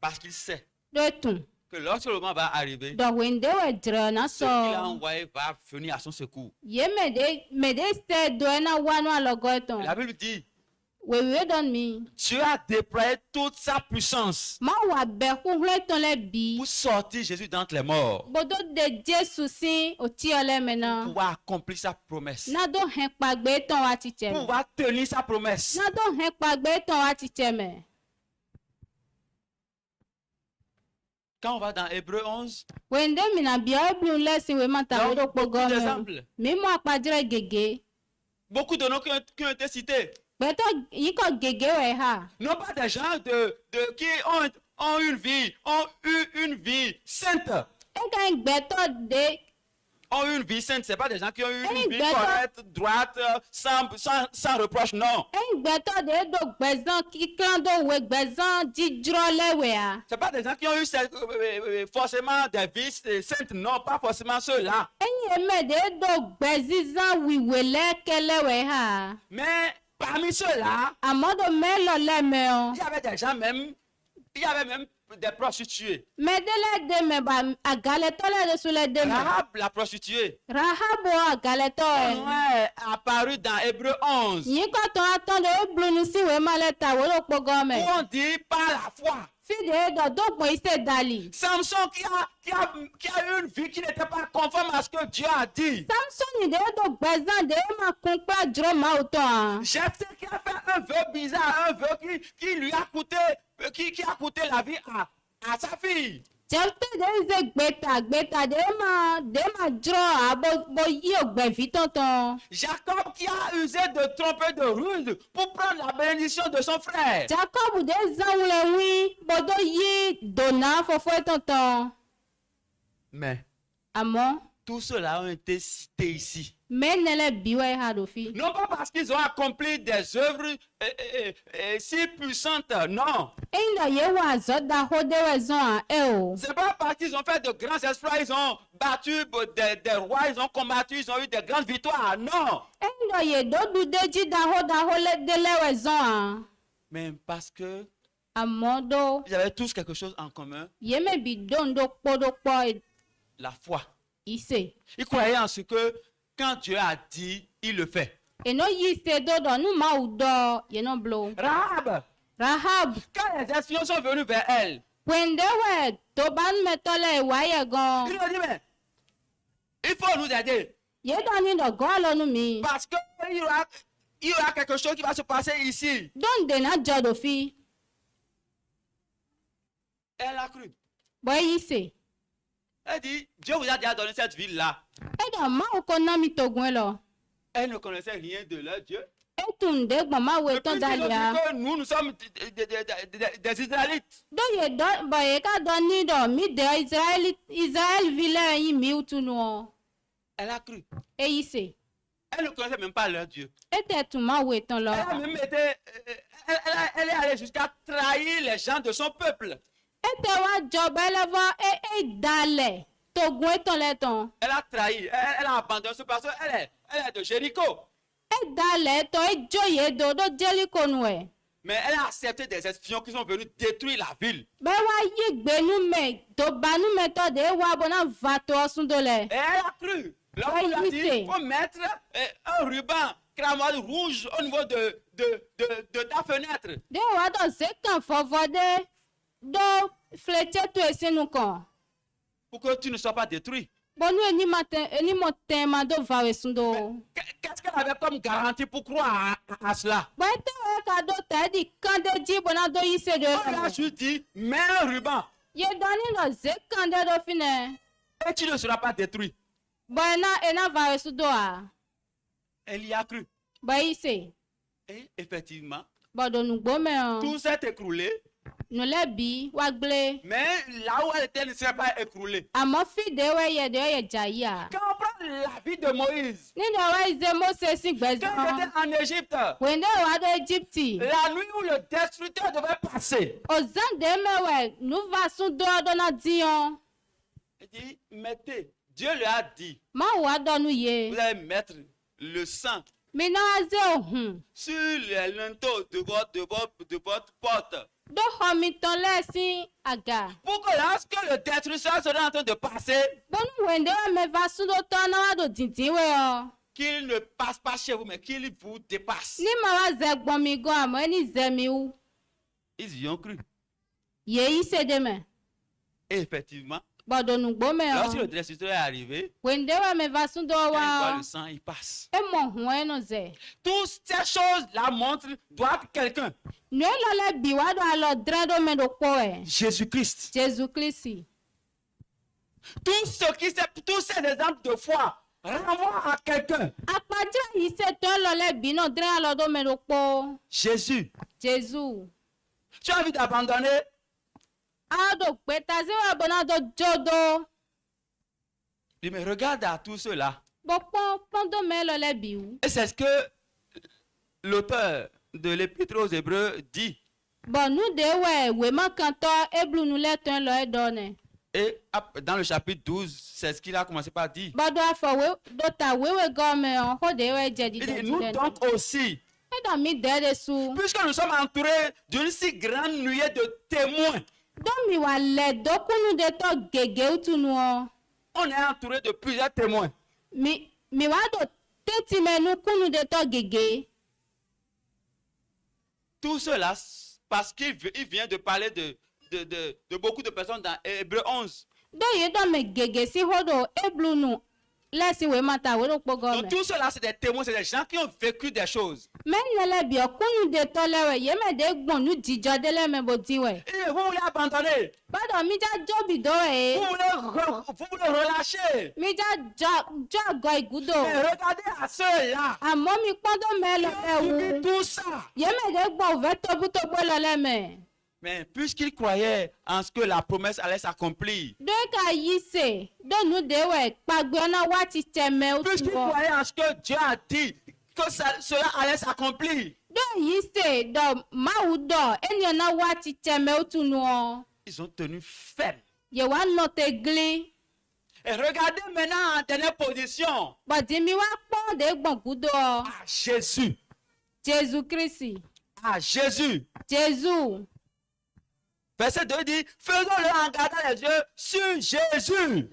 Parce qu'il sait
do tun.
que lorsque le moment va arriver,
Do wende we dre na
ce qu'il a
so.
envoyé va venir à son secours.
Ye me de se do na wanu alogo eton.
La Bible dit,
We don mi.
Dieu a déployé toute sa puissance
Ma wa be huhle ton le bi.
pour sortir Jésus d'entre les morts,
Bodo de Jesu si o ti oleme
pour
na.
pouvoir accomplir sa promesse,
Na do hen pagbe ton wa ti
pour
cheme.
pouvoir tenir sa promesse.
Na do hen pagbe ton wa ti cheme.
Quand on va dans Hébreu 11,
Wende mi na bia eblu lesson we mata
Donc,
we do
beaucoup
pogo
d'exemples.
me. Mi mo apadire gege.
beaucoup de noms qui ont été cités,
Beto yiko gege we ha.
non pas des gens qui ont une vie, ont eu une vie sainte.
E kan gbeto de
Ont eu une vie sainte, ce n'est pas des gens qui ont eu
Eh,
une vie
d'accord.
correcte, droite, sans reproche, non.
en gbeto de do gbezan ki kan do we gbezan jijro lewe a.
Ce n'est pas des gens qui ont eu forcément des vies saintes, non, pas forcément ceux-là.
Enye me de do gbezizan wiwele kelewe ha.
Mais parmi ceux-là,
Amodo me lo leme o.
il y avait des gens même, il y avait même des prostituées.
Medele de me ba agaleto le de sule de me.
Rahab, la prostituée,
Rahabo agaleto
son
e.
nom est apparu dans Hébreu 11.
Yiko ton attendre e blunu si we maleta we lo pogo me.
Où on dit par la foi.
Fide do do po ise dali.
Samson qui a eu une vie qui n'était pas conforme à ce que Dieu a dit.
Samson de do gbezan de ma kun pa dro ma uto an.
Jephthé qui a fait un vœu bizarre, un vœu qui lui a coûté, qui a coûté la vie à sa fille.
Jefte de ze gbeta de ma dro abo bo yi ogbe vi tonton.
Jacob qui a usé de tromper de ruse pour prendre la bénédiction de son frère.
Jacob de zan le wi bodo yi dona fofo tonton.
Mais
Amo
tous ceux-là ont été cités ici.
menele biwe ha do fi.
Non pas parce qu'ils ont accompli des œuvres si puissantes, non.
Inda ye wa zo da ho de we zon an e o.
C'est pas parce qu'ils ont fait de grands exploits, ils ont battu des rois, ils ont combattu, ils ont eu des grandes victoires, non.
Inda ye do du deji da ho le de le we zon an.
Mais parce que
Amodo
ils avaient tous quelque chose en commun,
ye me bi don do kpo
la foi.
ise.
Ils croyaient en ce que quand Dieu a dit, il le fait.
Eno yi se do do nu ma u do ye no blo.
Rahab,
Rahab
quand les espions sont venus vers elle,
wende we to ban me tole wa ye gon.
ils lui ont dit, mais il faut nous aider.
Ye do ni do go lo nu mi.
Parce que il y aura quelque chose qui va se passer ici.
Don de na dzɔ ɖo fi.
Elle a cru.
Bɔ eyi se.
Elle dit, Dieu vous a déjà donné cette ville-là.
Eɖɔ mawu ko na mi togun lɔ.
Elle ne connaissait rien de leur Dieu.
Etu nu ɖe gbɔn mawu
Et puis,
etɔ
ils
da
ont dit
lia.
que nous sommes des Israélites.
Do ye dɔ bɔ ye ka dɔ ni dɔ mi de Israɛlvi lɛ yi mi tu nu.
Elle a cru.
Eyi se.
Elle ne connaissait même pas leur Dieu.
Ete tu mawu etɔ
Elle a
lɔ.
même été, elle est allée jusqu'à trahir les gens de son peuple.
Ete wa dzɔ bɛ lɛ fɔ da lɛ togun etɔ lɛ tɔn.
Elle a trahi, elle a abandonné ce parce qu'elle est de Jéricho.
Da lɛ tɔ edzo ye do ɖo Jeriko nu ɛ.
Mais elle a accepté des espions qui sont venus détruire la ville.
Bɛ wa yi gbenu me dobanu me tɔ de wa bona va tɔ sun do lɛ.
Et elle a cru. L'homme lui a
Oui,
dit,
c'est.
il faut mettre un ruban cramoisi rouge au niveau de ta fenêtre.
De wa dɔ se kan fɔfɔ de do fletse to esi nu kɔn.
Pour que tu ne sois pas détruit.
Bɔnu eni mo tɛn ma do va we sun do.
Qu'est-ce qu'elle avait comme garantie pour croire à cela?
Bɔn ete wa ka do ta di kan de dzi bona do yi se do
On lui a
yɛ.
juste dit, mets un ruban
Ye dɔni dɔ ze kan de do fi nɛ.
et tu ne seras pas détruit.
Bɔn ena va we sun do a.
Elle y a cru.
Bɔn yi se.
Et effectivement,
Bɔn do nugbo me o.
tout s'est écroulé.
Nu lɛ bi wa gble.
Mais là où elle était ne serait pas écroulée.
Àmọ́ fi de wɛ yɛ dza yi a.
Quand on prend la vie de Moïse,
Ni de wa ze Mose si
quand il
gbɛzɔn.
était en Égypte,
Wende wa do Egypte.
la nuit où le destructeur devait passer,
Ozan de me wɛ nu va sun do do na diyan.
il dit, mettez. Dieu lui a dit,
Ma wa dɔ nu ye.
vous allez mettre le sang
Mi na wa ze ohun.
sur les linteaux de votre porte.
Do xɔ mi tɔn lɛ si aga.
Pour que lorsque le destructeur sera en train de passer,
Bɔnu wende wa me va sun do tɔ na wa do dindin wɛ yɔ.
qu'il ne passe pas chez vous, mais qu'il vous dépasse.
Ni ma wa ze gbɔn mi gɔn àmọ́ eni ze mi wu.
Ils y ont cru.
Ye yi se de me.
Et effectivement,
Bɔdo nugbo me
lorsque le
o.
destructeur est arrivé,
Wende wa me va sun do
quand il voit
wa.
le sang, il passe.
E mɔ hun eno ze.
Toutes ces choses-là montrent, doivent quelqu'un.
Nu lɔ lɛ bi wa do alɔ dre do me do kpɔ ɛ.
Jésus-Christ.
Jésus Christi.
Tous ces exemples de foi renvoient à quelqu'un.
Akpadza yi se tɔ lɔ lɛ bi nɔ dre alɔ do me do kpɔ.
Jésus.
Jésus.
Tu as envie d'abandonner?
A do gbe ta se wa bona do dzo do.
Oui, mais regarde à tout cela.
Bɔ kpɔn do me lɔ lɛ bi wu.
Et c'est ce que l'auteur de l'Épître aux Hébreux dit.
Bɔn nu de wɛ wema kantɔ eblu nu lɛ tɔn lɔ edɔ nɛ.
Et dans le chapitre 12, c'est ce qu'il a commencé par dire.
Bɔ do afɔ we do ta wewe gɔmɛ o ko de wɛ jɛ di
Il dit,
dɛ
nous
di dɛ.
donc aussi,
Edɔ mi dɛ de su.
puisque nous sommes entourés d'une si grande nuée de témoins,
Do mi wa lɛ do kunu de tɔ gegew tunu o.
on est entouré de plusieurs témoins.
Mi wa do teti mɛ nu kunu de tɔ gege.
Tout cela, parce qu'il vient de parler de beaucoup de personnes dans Hébreux 11.
Do ye dɔ me gege si ho do eblu nu lɛ si wema ta we do kpɔ
Donc
gɔmɛ.
tout cela, c'est des témoins, c'est des gens qui ont vécu des choses.
Mɛ ne lɛ bi o kunu de tɔ lɛ wɛ ye mɛ de gbɔn nu dzidzɔ de lɛ mɛ bo di wɛ.
Et vous voulez abandonner,
Bɔdɔ mi dza dzo bi do wɛ.
vous voulez relâcher.
Mi dza dzo agɔ igudo.
Mais regardez à ceux-là
Àmọ́ mi kpɔn do mɛ lɔ
qui
lɛ
ont vécu
wu.
tout ça.
Ye mɛ de gbɔn o vɛ tobutogbo lɔ lɛ mɛ.
Mais puisqu'ils croyaient en ce que la promesse allait s'accomplir,
Do ka yi se do nu de wɛ kpagbe na waati tɛmɛ o tu
puisqu'ils
wɔ.
croyaient en ce que Dieu a dit, que cela allait s'accomplir,
Do yi se dɔ mawu dɔ eniyan na waati tɛmɛ o tu wɔ.
ils ont tenu ferme.
Ye wa nɔ te gli.
Et regardez maintenant en dernière position
Bɔdi mi wa kpɔn de gbɔn gudo.
à Jésus.
Jésus Christi.
À Jésus.
Jésus.
Verset 2 dit, faisons-le en gardant les yeux sur Jésus.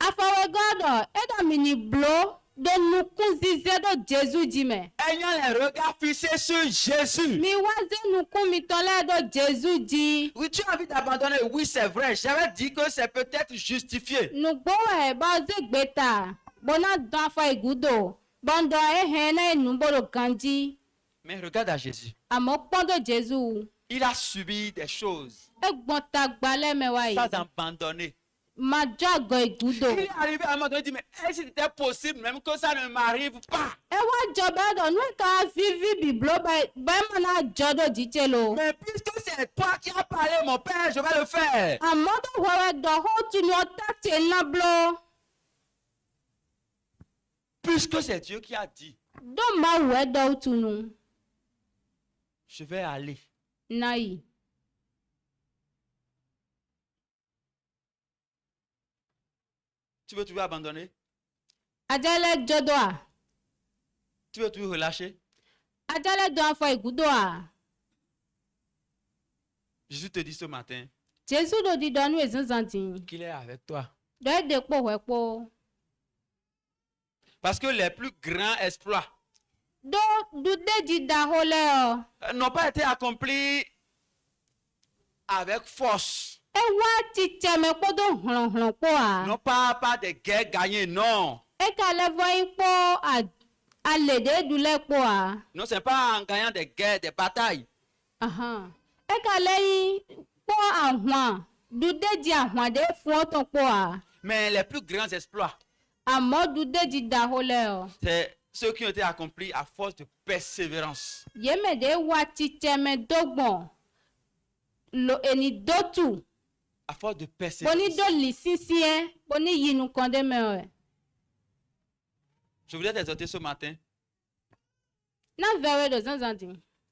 Afɔwɛgɔdɔ edɔ mi ni blo do nukun zize do Jésus di mɛ.
Ayant les regards fixés sur Jésus.
Mi wa ze nukun mi tɔ lɛ do Jésus di.
Oui, tu as envie d'abandonner. Oui, c'est vrai. J'avais dit que c'est peut-être justifié.
Nugbo wɛ bɔ ze gbe ta bona dɔn afɔ igudo bɔndɔ ehɛn na enubolo ganji.
Mais regarde à Jésus.
àmọ́ pọ́ńdọ̀ jésù
Il a subi des choses
ẹ̀gbọ́n ta gbalẹ̀ mẹ́wàá
sans
yìí
abandonner.
máa jọ àgọ́ ìgúdò.
Il est arrivé à un moment donné, il dit, mais est-ce que c'était possible même que ça ne m'arrive pas?
ẹ wá jọba ẹ̀dọ̀ ní ká fífi bìbélò bẹ́ẹ̀ mọ̀ náà jọ́dọ̀ jíjẹ́ lo.
Mais puisque c'est toi qui as parlé, mon père, je vais le faire.
àmọ́ tó wọ́wẹ́ dọ̀ ó tún ní ọtá tì ná blo.
Puisque c'est Dieu qui a dit,
dó máa wù ẹ́ dọ̀ ó tún nu
je vais aller.
náà yìí.
Tu veux toujours abandonner?
ajálẹ̀ jọ́dọ̀ à
Tu veux toujours relâcher?
ajálẹ̀ dọ̀ afọ ìgúdò à.
Jésus te dit ce matin
jésù ló di dọ́nú èzínzàntì
qu'il est avec toi.
dọ́ èdè pò wẹ́pọ̀.
Parce que les plus grands exploits
dó dúdéjì dàhó lẹ́ ọ.
n'ont pas été accomplis avec force.
ẹ wá ti tẹ̀mẹ̀ kpọ́dọ̀ hùrùnhùrùn pọ̀ à.
Non pas par des guerres gagnées, non.
ẹ kà lẹ́fọ́ yín pọ̀ àlèdè dùlẹ̀ pọ̀ à.
Non, ce n'est pas en gagnant des guerres, des batailles.
ẹ kà lẹ́yìn pọ̀ àwọn dúdéjì àwọn dé fún ọ̀tọ̀ pọ̀ à.
Mais les plus grands exploits,
àmọ́ dúdéjì dàhó lẹ́ ọ.
c'est ceux qui ont été accomplis à force de persévérance.
yémèdè wá ti tẹ̀mẹ̀ dọ́gbọ̀n lo ẹni dọ́tù.
À force de
boni
persévérance.
do li sisiɛ boni yinu kɔnde mɛ o
Je voulais t'exhorter ce matin
na vɛwɛ do zanzanti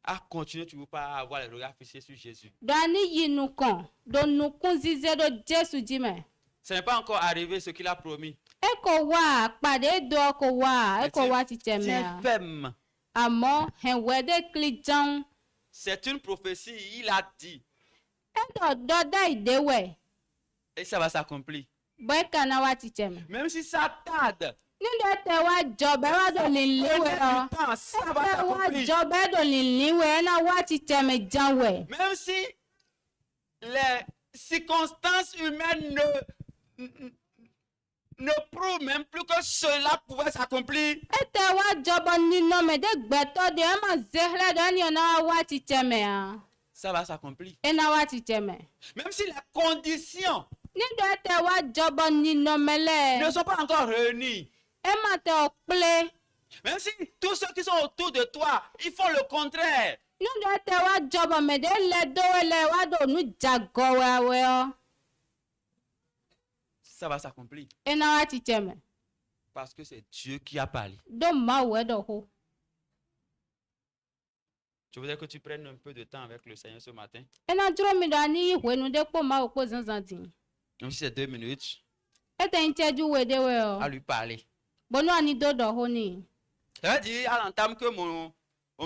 à continuer toujours pas à avoir les regards fixés sur Jésus.
do ani yinu kɔn do nukun zizɛ do jesu jimɛ
Ce n'est pas encore arrivé ce qu'il a promis.
e ko wa kpade do ko wa e ko wa ti tɛ
Tiens
mɛ
ferme.
àmọ́ hɛnwɛ de kili jan
C'est une prophétie, il a dit.
e dɔ da idewɛ
Et ça va s'accomplir.
bɔ e kana wa ti tɛ mɛ
Même si ça tarde.
ni do tɛ wa jɔ bɛ wa do linliwɛ ɔ
Prenez du temps, ça
e
va
tɛ wa
s'accomplir.
jɔ bɛ do linliwɛ ɛna wa ti tɛ mɛ jan wɛ.
Même si les circonstances humaines ne prouvent même plus que cela pouvait s'accomplir,
ete wa jọbọ ninọmẹ de gbẹtọ de ẹ ma zehlẹ de ẹni ọ̀nà wa ti tẹmẹ a
ça va s'accomplir.
ẹna wa ti tẹmẹ.
Même si les conditions
nídọ̀ ete wa jọbọ ninọmẹ
ne
lẹ
sont pas encore réunies,
ẹ ma tẹ ọ kple
même si tous ceux qui sont autour de toi, ils font le contraire,
nídọ̀ ete wa jọbọ mẹ de lẹ dọwẹ lẹ wa do nu jagọ wẹwẹ ọ
ça va s'accomplir.
ẹna wa ti tẹmẹ
Parce que c'est Dieu qui a parlé.
do ma wẹ dọ ho.
Je voudrais que tu prennes un peu de temps avec le Seigneur ce matin.
ẹna dúró mi dọ̀ ani ìwénu de kpọ́ ma wò kpọ́ zanzanti
Même si c'est 2 minutes,
ete ń tẹ́jú wé de wẹ
à
ọ
lui parler.
bọ́nú ani do dọ̀ ho ni.
Ça veut dire à l'entame que mon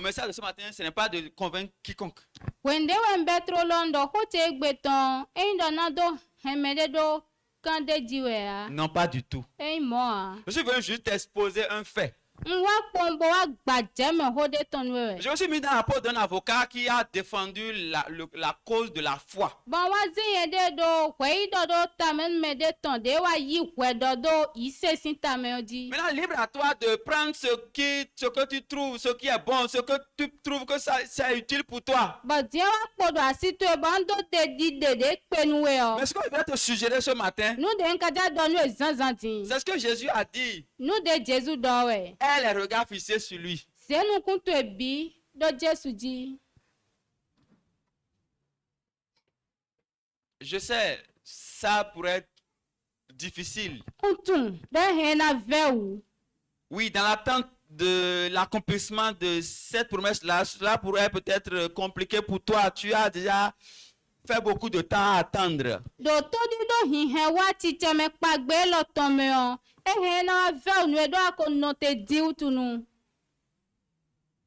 message de ce matin, ce n'est pas de convaincre quiconque.
wende we bɛ tro lɔ ŋdɔ ko tse gbe tɔn eyin dɔ na do hɛmɛ de do kan de dzi wɛ a
Non, pas du tout.
eyin mɔ a
Je suis venu juste exposer un fait.
n wa kpɔn bɔ wa gbadze me ho de tɔn wɛ
Je me suis mis dans la peau d'un avocat qui a défendu la cause de la foi.
bɔn wa zi yɛ de do hwɛyi dɔ do tame me de tɔn de wa yi hwɛ dɔ do yi se si tame o di.
Maintenant, libre à toi de prendre ce que tu trouves, ce qui est bon, ce que tu trouves que ça c'est utile pour toi.
bɔn diɛ wa kpɔ do asi to ye bɔn do de di de kpenu wɛ
Mais
ɔ
ce que je vais te suggérer ce matin,
nu de nkadza dɔ nu ye zanzan ti
c'est ce que Jésus a dit.
nu de jesu dɔ wɛ
Aie les regards fixés sur lui.
senu kun to ebi do jesu dzi.
Je sais, ça pourrait être difficile.
Kuntun de hena vɛwu.
Oui, dans l'attente de l'accomplissement de cette promesse-là, cela pourrait peut-être compliqué pour toi. Tu as déjà fait beaucoup de temps à attendre.
Dotodi do hihe wa titeme kpagbe lo tome o. Ehe na vɛwu nu edo ako note diu tunu.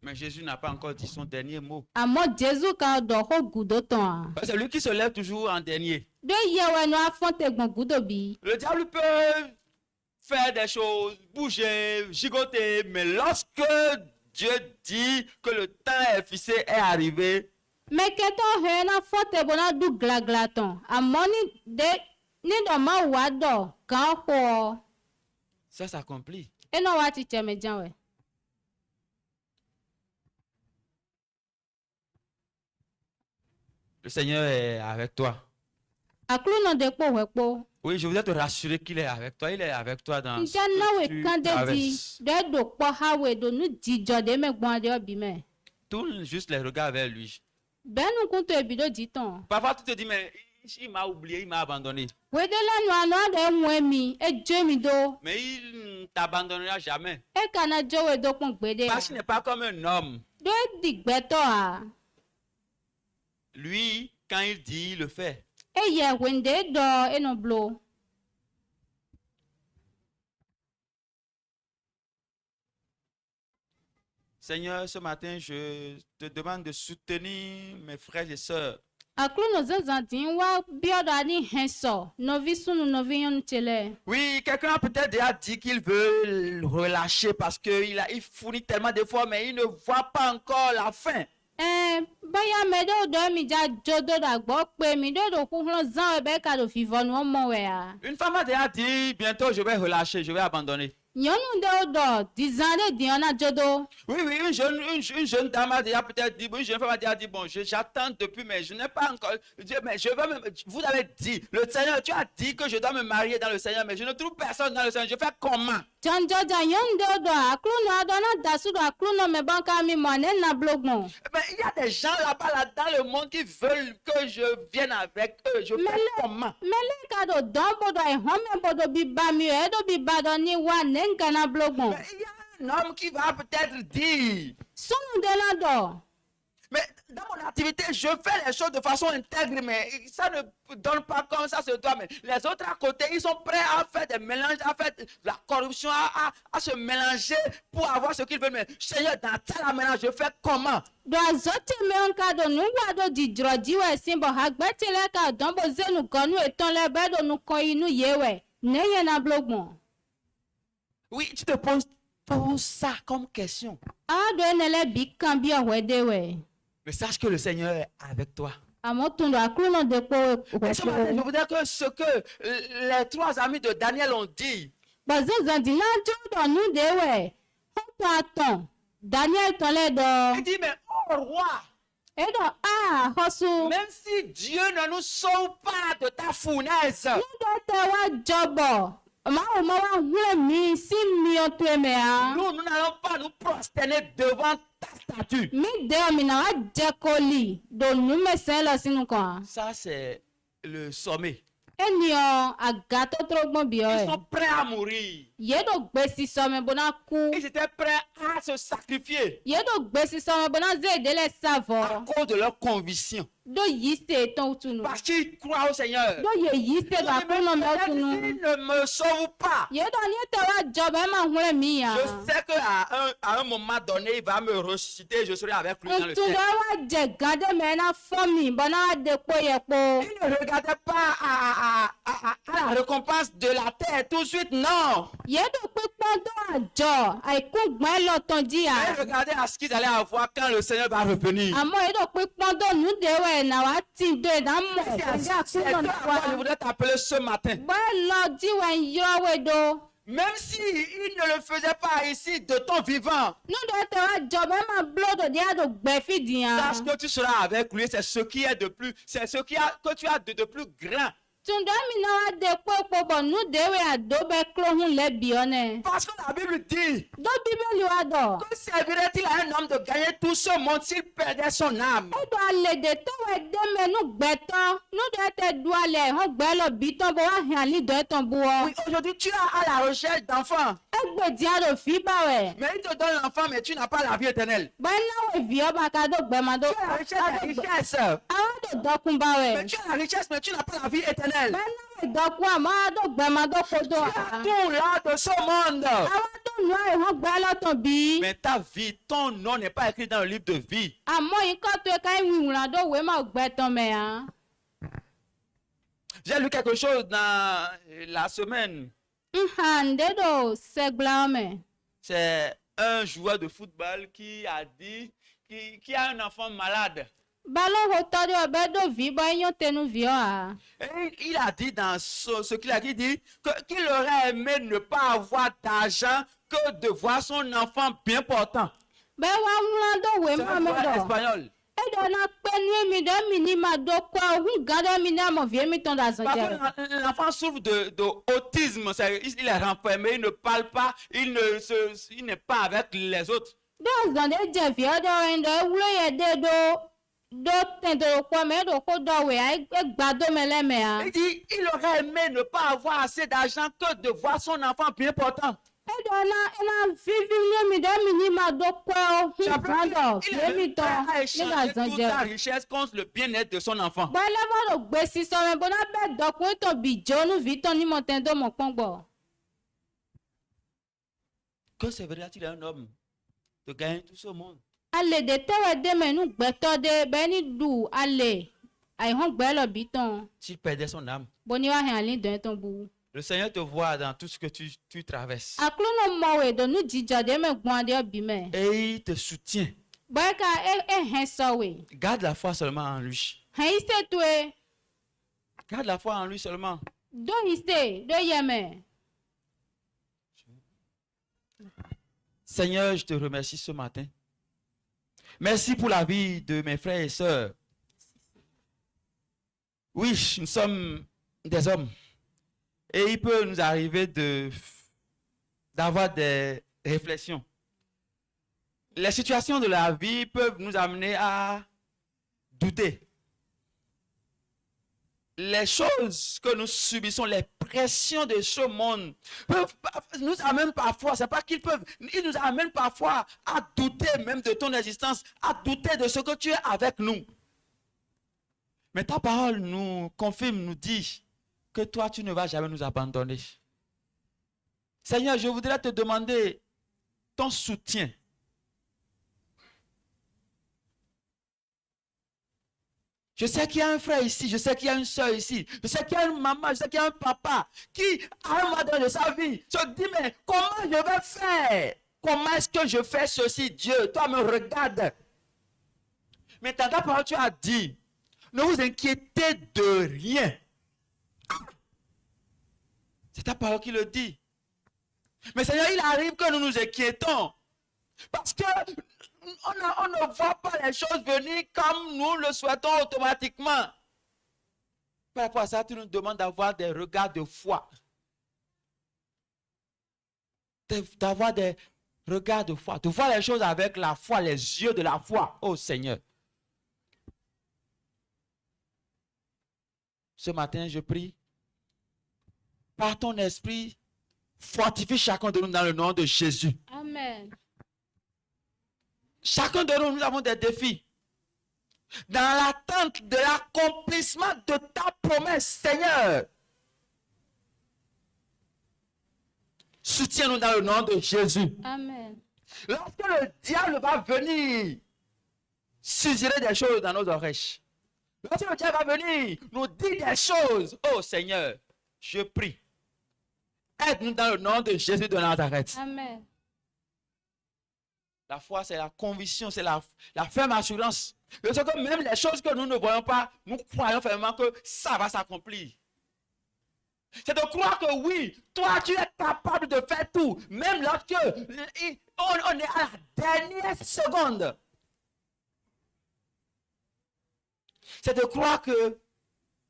Mais Jésus n'a pas encore dit son dernier mot.
Àmọ́ Jésù ka dɔ ho gudo tɔn a.
C'est lui qui se lève toujours en dernier.
Do yewe nu afɔn te gbɔn gudo bi.
Le diable peut faire des choses, bouger, gigoter, mais lorsque Dieu dit que le temps est fixé, est arrivé,
Meketɔ he na fɔn te bo na du glagla tɔn. Àmọ́ ni dɔ ma wa dɔ kan xɔ.
ça s'accomplit.
Ena wa titeme jan wɛ.
Le Seigneur est avec toi.
aklu nɔ de kpo wɔ kpo.
Oui, je voudrais te rassurer qu'il est avec toi. Il est avec toi dans ce
Nja nawe
que
kan
tu
de di
traverses.
de do kpɔ hawe do nu dzidzɔ de me gbɔn de ɔbi me.
Tourne juste les regards vers lui.
Bɛnu kuntɔ ebi do dzi tɔn.
Parfois, tu te dis, mais il m'a oublié, il m'a abandonné.
Wedela nu anɔ de ŋue mi edzo mi do.
Mais il ne t'abandonnera jamais.
E kana dzo we do kpɔn gbe de.
Parce qu'il n'est pas comme un homme.
Do di gbɛtɔ a.
Lui, quand il dit, il le fait.
Eye wende dɔ enɔ blo.
Seigneur, ce matin, je te demande de soutenir mes frères et sœurs.
Aklu nɔ zazã di wa biɔ do ani hɛn sɔ nɔvi sunu nɔvi nyɔnu tse lɛ.
Oui, quelqu'un a peut-être déjà dit qu'il veut relâcher parce qu'il fournit tellement d'efforts, mais il ne voit pas encore la fin.
Baya me do do mi ja jodo da gbɔ pe mi do do kuhlɔ zã ebe ka do vivɔ nu ɔmɔ wɛ a.
Une femme a déjà dit, bientôt je vais relâcher, je vais abandonner.
Nyɔnu ɖewo dɔ dizã ɖe diɔ na jodo.
Oui, une jeune dame a déjà peut-être dit, une jeune femme a déjà dit, bon, j'attends depuis, mais je n'ai pas encore, mais je veux me, vous avez dit, le Seigneur, tu as dit que je dois me marier dans le Seigneur, mais je ne trouve personne dans le Seigneur, je fais comment?
Jɔnjɔdza nyɔnu ɖewo dɔ aklunɔ aɖe na da su do aklunɔ me ban ka mi mɔ ne na blogbɔn.
Mais il y a des gens là-bas, là, dans le monde qui veulent que je vienne avec eux, je fais comment?
Mele ka do dɔn bo do ehɔme bo do bi ba mi o eɖo bi ba dɔ ni wa ne nka na blogbɔn.
Mais il y a un homme qui va peut-être dire,
Sɔnu de la dɔ.
mais dans mon activité, je fais les choses de façon intègre, mais ça ne donne pas comme ça se doit. Mais les autres à côté, ils sont prêts à faire des mélanges, à faire de la corruption, à se mélanger pour avoir ce qu'ils veulent. Mais Seigneur, dans ça là maintenant, je fais comment?
Do azɔti me nka do nu wa do dzidzɔ dzi wɛ si bɔ hagbɛti lɛ ka dɔn bo zenu gɔnu etɔn lɛ bɛ do nu kɔ yi nu ye wɛ ne ye na blogbɔn.
Oui, tu te poses tout ça comme question.
A do ene lɛ bi kan bi ɔwɛ de wɛ.
Mais sache que le Seigneur est avec toi.
Àmọ́ tún do aklunɔ de kpo
Et ce matin, je
wɛ.
voudrais que ce que les trois amis de Daniel ont dit,
Bɔzɔzɔ di na dzo dɔ nu de wɛ. Xɔtɔ atɔn Daniel tɔn lɛ
il
dɔ.
dit, mais oh roi,
Eɖɔ a xɔsu.
même si Dieu ne nous sauve pas de ta fournaise,
Ne ɖe te wa dzɔ bɔ. Mawu ma wa hlẽ mi si miɔ to emea.
nous n'allons pas nous prosterner devant ta statue.
Mi de mi na wa dze koli do numesẽ le sinu kɔn.
Ça, c'est le sommet.
Eniɔ agatotro gbɔn
Ils
biɔ
sont
ɛ.
prêts à mourir.
Ye do gbesi sɔmɛ bona ku.
Ils étaient prêts à se sacrifier
Ye do gbesi sɔmɛ bona ze de le
à
savɔ.
cause de leur conviction.
Do yi se tɔn tunu.
Parce qu'ils croient au Seigneur.
Do ye yi se do
Ils
akunɔ mɛ tunu.
ne me sauvent pas.
Ye do ni te wa dzɔ bɛ ma hlẽ mi ya.
Je sais qu'à un moment donné, il va me ressusciter, je serai avec lui dans le
Ŋutsu
ciel.
ɖe wa dze gã ɖe me na fɔ mi bona wa de kpo ye kpo.
Il ne regardait pas à la récompense de la terre tout de suite, non.
Ye do kpekpɔ do adzɔ àìkú gbɔn lɔ tɔn dzi
Il
ya.
regardait à ce qu'ils allaient avoir quand le Seigneur va revenir.
Àmọ́ ye do kpekpɔ do nu de wɛ na wa ti do ye na mɔ
C'est
ɛdí
à
àkúnɔ
toi
na
que je
wa.
voudrais t'appeler ce matin.
Bɔn lɔ dzi wɛ yɔ wɛ do.
Même si il ne le faisait pas ici de ton vivant,
Nu ɖe te wa dzɔ bɛ ma blo do dia do gbɛ fi di ya.
sache que tu seras avec lui. C'est ce qui est de plus, c'est ce que tu as de plus grand.
Tundɔ mi na wa de kpokpo bɔ nu de wɛ ado bɛ klo hun lɛ biɔ nɛ.
Parce que la Bible dit
Do bíbélì wa dɔ.
que servirait-il à un homme de gagner tout ce monde s'il perdait son âme?
Edo ale de to wɛ deme nu gbɛtɔ. Nu ɖe te du ale hɔn gbɛ lɔ bitɔ bɔ wa hɛn ali dɔ etɔn buɔ.
Oui, aujourd'hui tu es à la recherche d'enfants,
Egbe dia do fi ba wɛ.
mais il te donne l'enfant, mais tu n'as pas la vie éternelle.
Bɔn na wɛ viɔ ba ka do gbɛma do.
Tu as la recherche de la richesse,
Awa do dɔkun ba
mais
wɛ.
tu as la richesse, mais tu n'as pas la vie éternelle.
Bɛn na wɛ dɔkun a ma do gbɛma do kodo
Tu
a.
as tout là de ce monde.
Awa do nu ayi hɔn gbɛ lɔ tɔn bi.
Mais ta vie, ton nom n'est pas écrit dans le livre de vie.
Àmọ́ yi kɔ to ka yi wìwìlà do wɛ ma gbɛ tɔn mɛ ya.
J'ai lu quelque chose dans la semaine.
Nhan de do sɛgbla mɛ.
C'est un joueur de football qui a dit qui a un enfant malade.
Balóhotɔ de ɔbɛ do vi bɔ enyo tenu viɔ a.
Et il a dit dans ce qu'il a dit, qu'il aurait aimé ne pas avoir d'argent que de voir son enfant bien portant.
Bɛ wa ŋlã do wɛ
C'est
ma
un
mɛ
joueur
dɔ.
espagnol.
E do na pe nu mi do mi ni ma do kwa hu ga do mi na mo vie mi ton da so je.
Parfois, l'enfant souffre d'autisme, il est renfermé, il ne parle pas, il n'est pas avec les autres.
Do zan de je vie do en do wulo ye de do ten do kwa me do ko do we ai gba do me le me a.
Il dit, il aurait aimé ne pas avoir assez d'argent que de voir son enfant bien portant.
E do na vivi nu mi do mi ni ma do kwa hu ga do
Il
vie mi
est
ton
prêt à
ni ga
échanger
zan
toute
je.
sa richesse contre le bien-être de son enfant.
Bo le mo do gbe si so me bo na be do kun to bi jo nu vi ton ni mo ten do mo pon gbo.
Que servira-t-il à un homme de gagner tout ce monde?
Ale de tewe de me nu gbe to de be ni du ale ai hon gbe lo bi ton
S'il perdait son âme.
bo ni wa hen ali do ton bu.
Le Seigneur te voit dans tout ce que tu traverses.
Aklu no mo we do nu jijo de me gbon de bi me.
Et il te soutient.
Bo ka hen so we.
Garde la foi seulement en lui.
Hen ise to e
Garde la foi en lui seulement.
do ise do ye me.
Seigneur, je te remercie ce matin. Merci pour la vie de mes frères et sœurs. Oui, nous sommes des hommes. Et il peut nous arriver d'avoir des réflexions. Les situations de la vie peuvent nous amener à douter. Les choses que nous subissons, les pressions de ce monde, nous amènent parfois, c'est pas qu'ils peuvent, ils nous amènent parfois à douter même de ton existence, à douter de ce que tu es avec nous. Mais ta parole nous confirme, nous dit que toi, tu ne vas jamais nous abandonner. Seigneur, je voudrais te demander ton soutien. Je sais qu'il y a un frère ici, je sais qu'il y a une soeur ici, je sais qu'il y a une maman, je sais qu'il y a un papa qui, à un moment donné de sa vie, se dit, mais comment je vais faire? Comment est-ce que je fais ceci, Dieu? Toi, me regarde. Mais dans ta parole, tu as dit, ne vous inquiétez de rien. C'est ta parole qui le dit. Mais Seigneur, il arrive que nous nous inquiétons. Parce que on ne voit pas les choses venir comme nous le souhaitons automatiquement. Par rapport à ça, tu nous demandes d'avoir des regards de foi. D'avoir des regards de foi. De voir les choses avec la foi, les yeux de la foi. Oh Seigneur. Ce matin, je prie. Par ton esprit, fortifie chacun de nous dans le nom de Jésus.
Amen.
Chacun de nous, nous avons des défis. Dans l'attente de l'accomplissement de ta promesse, Seigneur. Soutiens-nous dans le nom de Jésus.
Amen.
Lorsque le diable va venir suggérer des choses dans nos oreilles, lorsque le diable va venir nous dire des choses, oh Seigneur, je prie. Aide-nous dans le nom de Jésus de Nazareth.
Amen.
La foi, c'est la conviction, c'est la ferme assurance. Parce que même les choses que nous ne voyons pas, nous croyons fermement que ça va s'accomplir. C'est de croire que oui, toi tu es capable de faire tout, même lorsque on est à la dernière seconde. C'est de croire que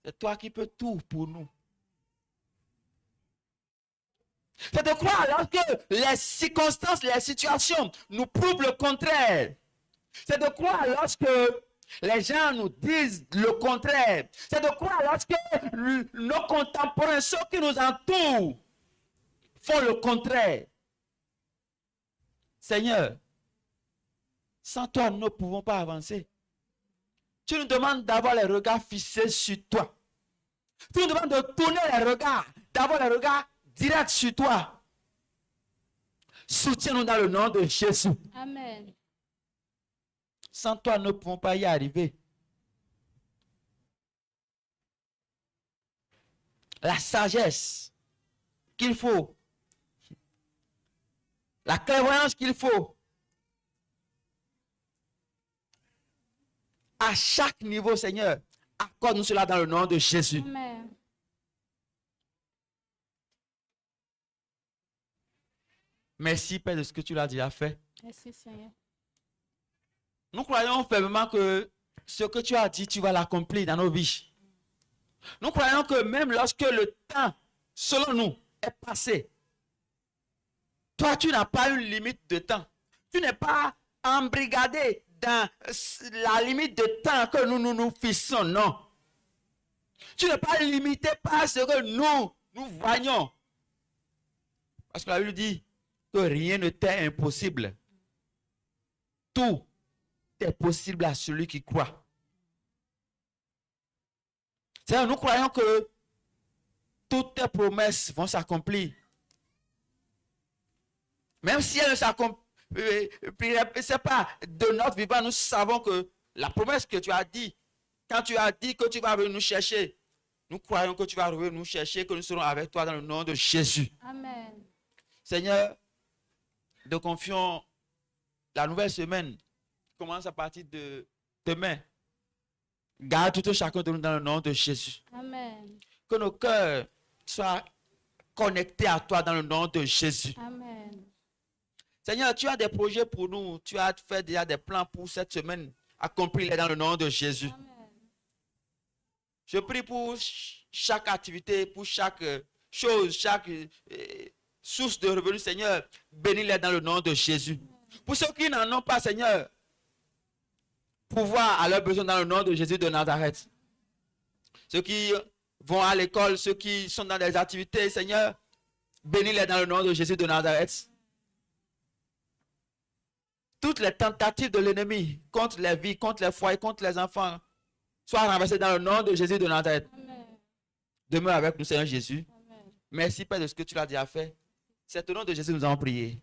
c'est toi qui peux tout pour nous. C'est de croire lorsque les circonstances, les situations nous prouvent le contraire. C'est de croire lorsque les gens nous disent le contraire. C'est de croire lorsque nos contemporains, ceux qui nous entourent, font le contraire. Seigneur, sans toi, nous ne pouvons pas avancer. Tu nous demandes d'avoir les regards fixés sur toi. Tu nous demandes de tourner les regards, d'avoir les regards direct sur toi. Soutiens-nous dans le nom de Jésus.
Amen.
Sans toi, nous ne pouvons pas y arriver. La sagesse qu'il faut. La clairvoyance qu'il faut. À chaque niveau, Seigneur, accorde-nous cela dans le nom de Jésus.
Amen.
Merci, Père, de ce que tu l'as déjà fait.
Merci, Seigneur.
Nous croyons fermement que ce que tu as dit, tu vas l'accomplir dans nos vies. Nous croyons que même lorsque le temps, selon nous, est passé, toi, tu n'as pas une limite de temps. Tu n'es pas embrigadé dans la limite de temps que nous fixons, non. Tu n'es pas limité par ce que nous voyons. Parce que la Bible dit que rien ne t'est impossible. Tout est possible à celui qui croit. C'est-à-dire, nous croyons que toutes tes promesses vont s'accomplir. Même si elles ne s'accomplissent pas de notre vivant, nous savons que la promesse que tu as dit, quand tu as dit que tu vas venir nous chercher, nous croyons que tu vas revenir nous chercher, que nous serons avec toi dans le nom de Jésus.
Amen.
Seigneur, nous confions la nouvelle semaine qui commence à partir de demain. Garde tout un chacun de nous dans le nom de Jésus.
Amen.
Que nos cœurs soient connectés à toi dans le nom de Jésus.
Amen.
Seigneur, tu as des projets pour nous. Tu as fait déjà des plans pour cette semaine. Accomplis-les dans le nom de Jésus.
Amen.
Je prie pour chaque activité, pour chaque chose, chaque source de revenus, Seigneur. Bénis-les dans le nom de Jésus. Pour ceux qui n'en ont pas, Seigneur, pouvoir à leurs besoins dans le nom de Jésus de Nazareth. Ceux qui vont à l'école, ceux qui sont dans des activités, Seigneur, bénis-les dans le nom de Jésus de Nazareth. Toutes les tentatives de l'ennemi contre les vies, contre les foyers, contre les enfants, soient renversées dans le nom de Jésus de Nazareth.
Amen.
Demeure avec nous, Seigneur Jésus.
Amen.
Merci, Père, de ce que tu l'as déjà fait. C'est au nom de Jésus que nous avons prié.